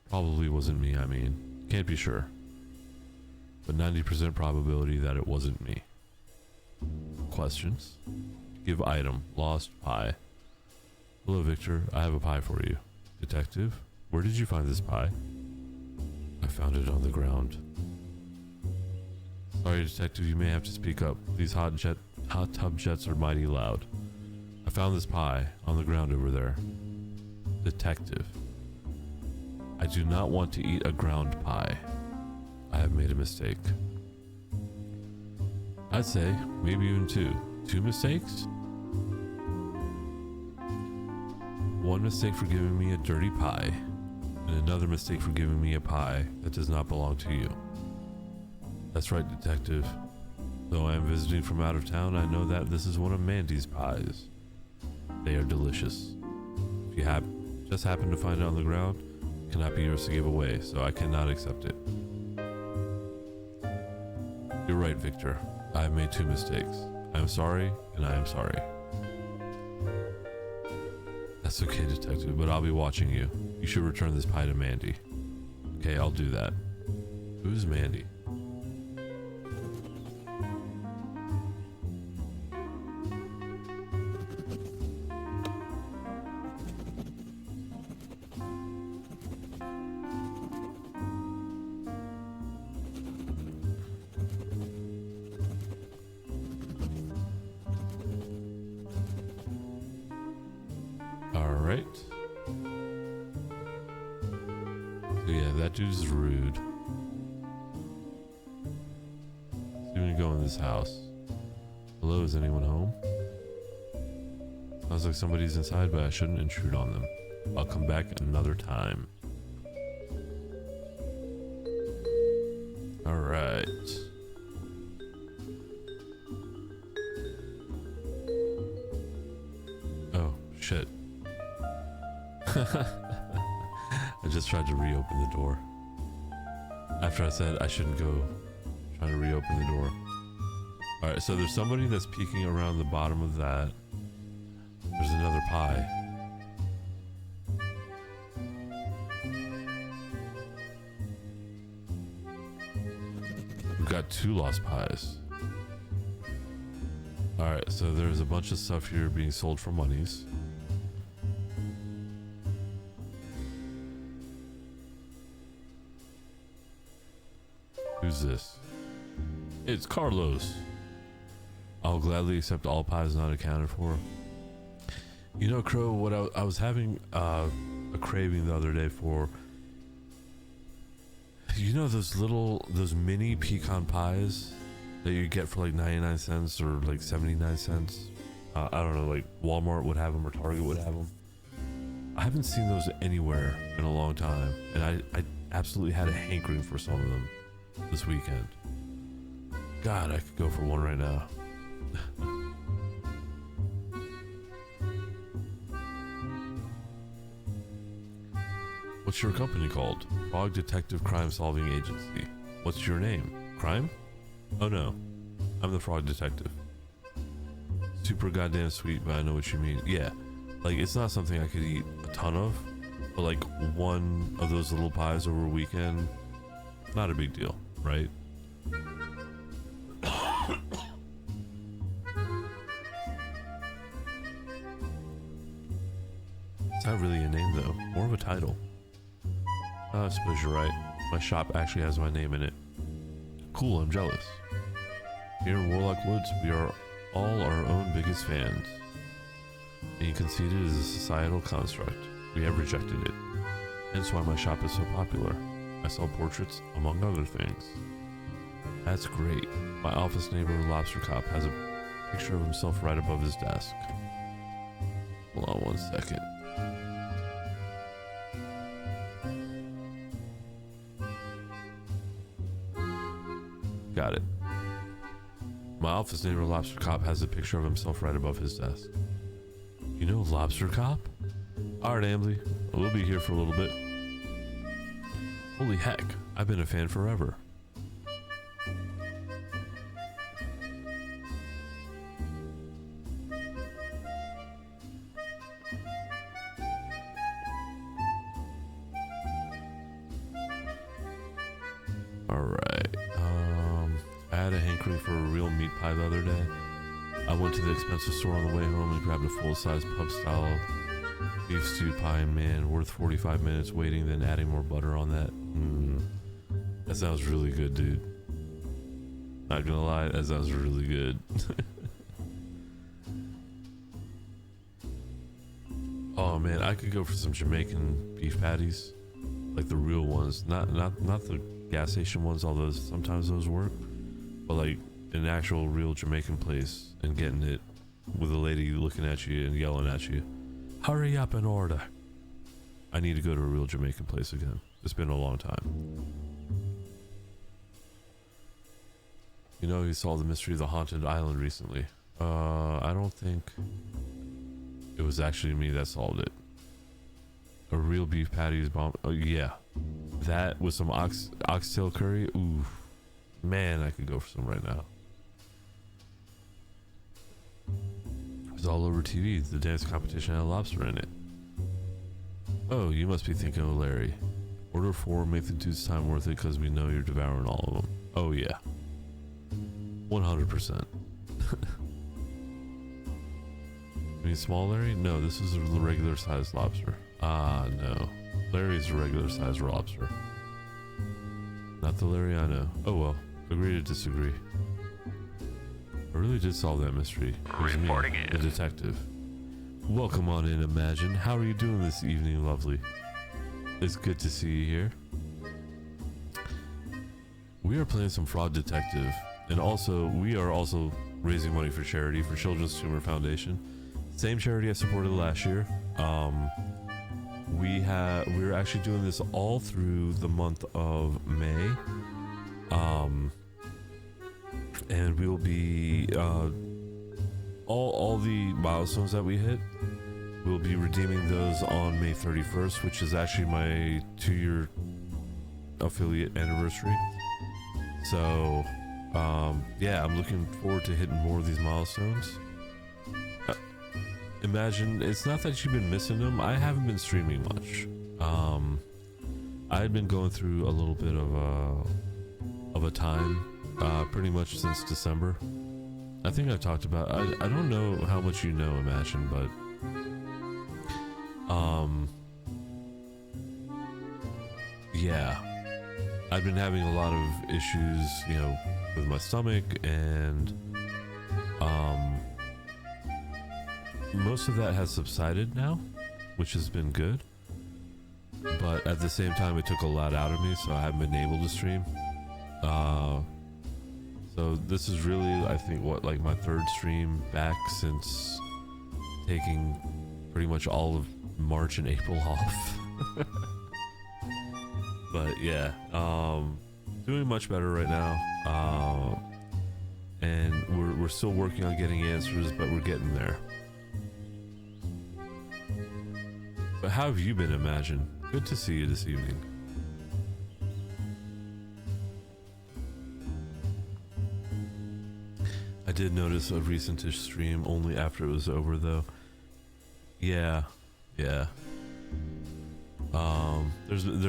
Probably wasn't me, I mean. Can't be sure. But 90% probability that it wasn't me. Questions? Give item. Lost pie. Hello, Victor. I have a pie for you. Detective, where did you find this pie? I found it on the ground. Sorry, Detective, you may have to speak up. These hot tub jets are mighty loud. I found this pie on the ground over there. Detective, I do not want to eat a ground pie. I have made a mistake. I'd say maybe even two. 2 mistakes? One mistake for giving me a dirty pie, and another mistake for giving me a pie that does not belong to you. That's right, Detective. Though I am visiting from out of town, I know that this is one of Mandy's pies. They are delicious. If you just happen to find it on the ground, it cannot be yours to give away, so I cannot accept it. You're right, Victor. I have made 2 mistakes. I am sorry, and I am sorry. That's okay, Detective, but I'll be watching you. You should return this pie to Mandy. Okay, I'll do that. Who's Mandy? Alright. So yeah, that dude's rude. Let's even go in this house. Hello, is anyone home? Sounds like somebody's inside, but I shouldn't intrude on them. I'll come back another time. Alright. I just tried to reopen the door. After I said I shouldn't go, trying to reopen the door. Alright, so there's somebody that's peeking around the bottom of that. There's another pie. We've got 2 lost pies. Alright, so there's a bunch of stuff here being sold for monies. Who's this? It's Carlos. I'll gladly accept all pies not accounted for. You know, Crow, what I was having a craving the other day for. You know those mini pecan pies that you get for like 99 cents or like 79 cents? I don't know, like Walmart would have them or Target would have them. I haven't seen those anywhere in a long time, and I absolutely had a hankering for some of them this weekend. God, I could go for one right now. What's your company called? Frog Detective Crime Solving Agency. What's your name? Crime? Oh no, I'm the Frog Detective. Super goddamn sweet, but I know what you mean. Yeah, like it's not something I could eat a ton of, but like one of those little pies over a weekend, not a big deal, right? It's not really a name though, more of a title. I suppose you're right. My shop actually has my name in it. Cool, I'm jealous. Here in Warlock Woods, we are all our own biggest fans. Being conceited is a societal construct. We have rejected it. Hence why my shop is so popular. I sell portraits, among other things. That's great. My office neighbor, Lobster Cop, has a picture of himself right above his desk. Hold on one second. Got it. My office neighbor, Lobster Cop, has a picture of himself right above his desk. You know Lobster Cop? Alright, Ambly. We'll be here for a little bit. Holy heck, I've been a fan forever. Alright, I had a hankering for a real meat pie the other day. I went to the expensive store on the way home and grabbed a full-size pub-style beef stew pie, and man, worth 45 minutes waiting, then adding more butter on that. That sounds really good, dude. Not gonna lie, that sounds really good. Oh man, I could go for some Jamaican beef patties, like the real ones, not the gas station ones, although sometimes those work, but like an actual real Jamaican place and getting it with a lady looking at you and yelling at you, hurry up and order. I need to go to a real Jamaican place again. It's been a long time. You know, you saw the mystery of the haunted island recently. I don't think it was actually me that solved it. A real beef patty is bomb. Oh yeah, that with some oxtail curry. Ooh, man, I could go for some right now. It was all over TV. The dance competition had a lobster in it. Oh, you must be thinking of Larry. Order 4, make the dude's time worth it because we know you're devouring all of them. Oh yeah, 100%. I mean, small Larry? No, this is a regular sized lobster. Ah, no. Larry's a regular sized lobster. Not the Larry I know. Oh well, agree to disagree. I really did solve that mystery. It was me, the detective. Welcome on in, Imagine. How are you doing this evening, lovely? It's good to see you here. We are playing some Fraud Detective, and also we are also raising money for charity for Children's Tumor Foundation. Same charity I supported last year. We're actually doing this all through the month of May. And we'll be all the milestones that we hit We'll be redeeming those on May 31st, which is actually my 2-year affiliate anniversary. So, yeah, I'm looking forward to hitting more of these milestones. Imagine, it's not that you've been missing them. I haven't been streaming much. I had been going through a little bit of a time, pretty much since December. I think I've talked about. I don't know how much you know, Imagine, but yeah, I've been having a lot of issues, you know, with my stomach, and most of that has subsided now, which has been good. But at the same time, it took a lot out of me, so I haven't been able to stream. So this is really, I think, like my 3rd stream back since taking pretty much all of March and April off. But yeah, doing much better right now. And we're still working on getting answers, but we're getting there. But how have you been, Imagine? Good to see you this evening. I did notice a recentish stream only after it was over, though. Yeah. There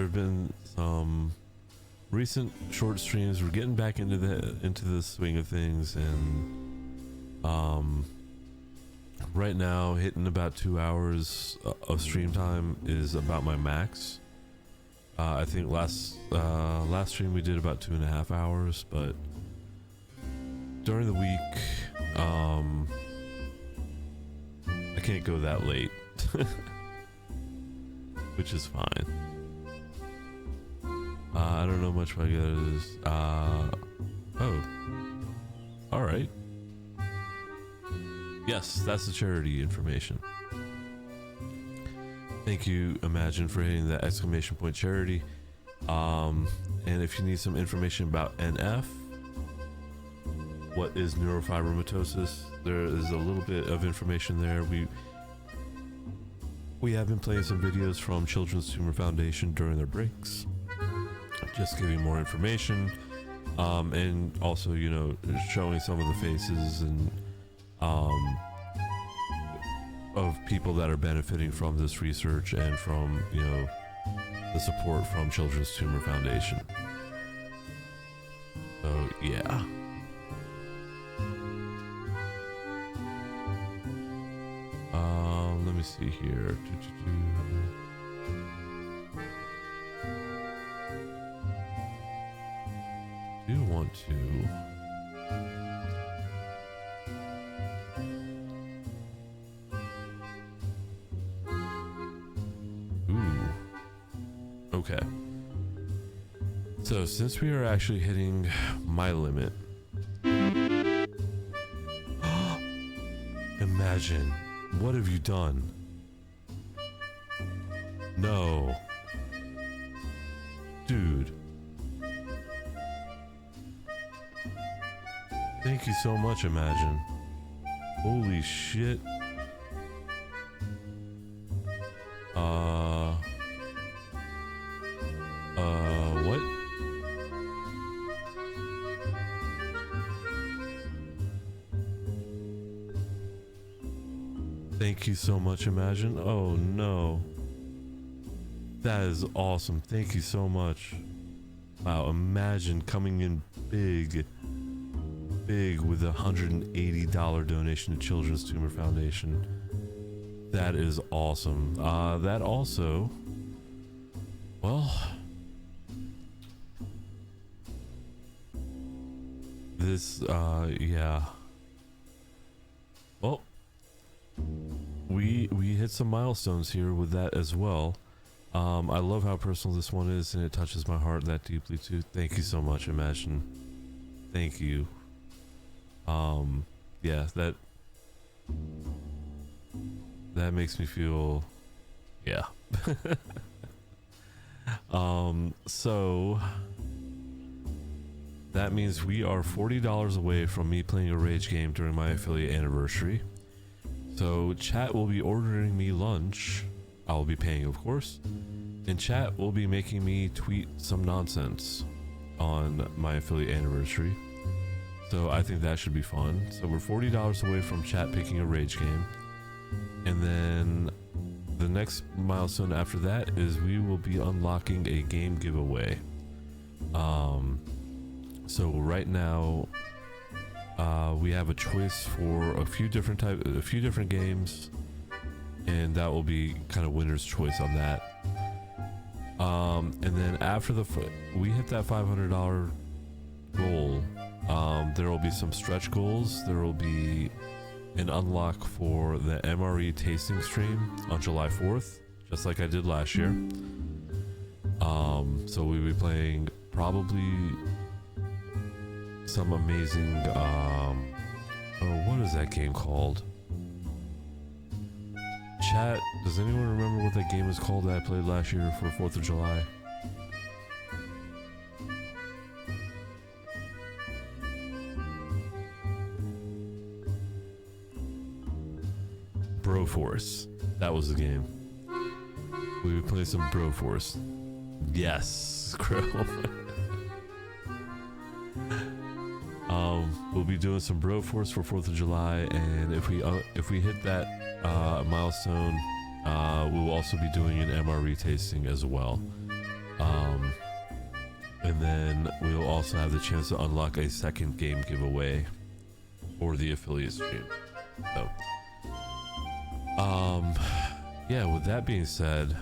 have been some recent short streams. We're getting back into the swing of things, and right now hitting about 2 hours of stream time is about my max. I think last stream we did about 2.5 hours, but during the week, I can't go that late, which is fine. I don't know much what it is. Oh, all right. Yes, that's the charity information. Thank you, Imagine, for hitting that exclamation point charity. And if you need some information about NF, what is neurofibromatosis, there is a little bit of information there. We have been playing some videos from Children's Tumor Foundation during their breaks, just giving more information, and also, you know, showing some of the faces and of people that are benefiting from this research and from, you know, the support from Children's Tumor Foundation. So yeah. Let me see here. Do you want to? Okay. So since we are actually hitting my limit, Imagine, what have you done? No. Dude. Thank you so much, Imagine. Holy shit. What? Thank you so much, Imagine. Oh no. That is awesome. Thank you so much. Wow, Imagine coming in big with a $180 donation to Children's Tumor Foundation. That is awesome. That also, well, this, yeah. Well, we hit some milestones here with that as well. I love how personal this one is, and it touches my heart that deeply too. Thank you so much, Imagine. Thank you. Yeah, that makes me feel, yeah. So that means we are $40 away from me playing a rage game during my affiliate anniversary. So chat will be ordering me lunch. I'll be paying, of course. And chat will be making me tweet some nonsense on my affiliate anniversary. So I think that should be fun. So we're $40 away from chat picking a rage game. And then the next milestone after that is we will be unlocking a game giveaway. So right now we have a choice for a few different games, and that will be kind of winner's choice on that. And then after we hit that $500 goal, there will be some stretch goals. There will be an unlock for the MRE tasting stream on July 4th, just like I did last year. So we'll be playing probably some amazing, what is that game called? Chat, does anyone remember what that game is called that I played last year for 4th of July? Broforce. That was the game. We would play some Broforce. Yes, Crow. We'll be doing some Broforce for 4th of July, and if we hit that milestone, we will also be doing an MRE tasting as well. And then we'll also have the chance to unlock a second game giveaway for the affiliate stream. So, yeah, with that being said,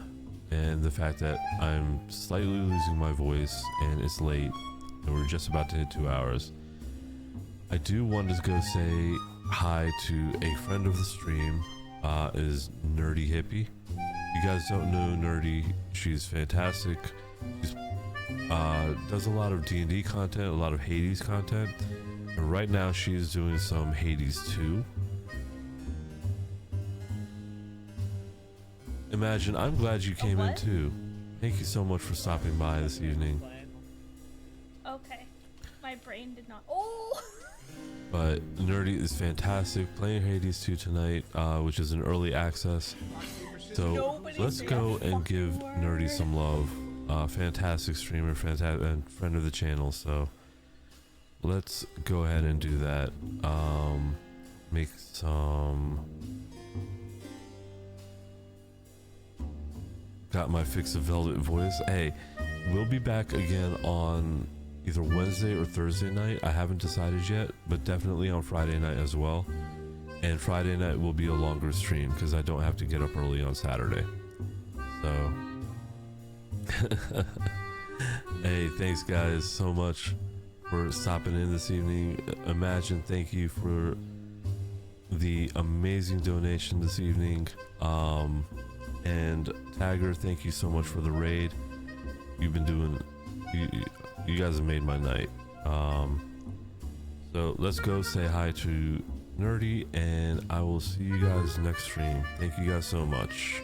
and the fact that I'm slightly losing my voice and it's late and we're just about to hit 2 hours, I do want to go say hi to a friend of the stream, is Nerdy Hippie. You guys don't know Nerdy, she's fantastic. She's does a lot of D&D content, a lot of Hades content, and right now she's doing some Hades 2. Imagine, I'm glad you came in too. Thank you so much for stopping by this evening. Okay. My brain did not. Oh! But Nerdy is fantastic, playing Hades 2 tonight, which is an early access. So let's go and give Nerdy some love. Fantastic streamer, fantastic, and friend of the channel. So let's go ahead and do that. Make some. Got my Fix of Velvet voice. Hey, we'll be back again on either Wednesday or Thursday night. I haven't decided yet, but definitely on Friday night as well. And Friday night will be a longer stream because I don't have to get up early on Saturday. So, hey, thanks guys so much for stopping in this evening. Imagine, thank you for the amazing donation this evening. And Tagger, thank you so much for the raid. You've been doing, you guys have made my night. So let's go say hi to Nerdy, and I will see you guys next stream. Thank you guys so much.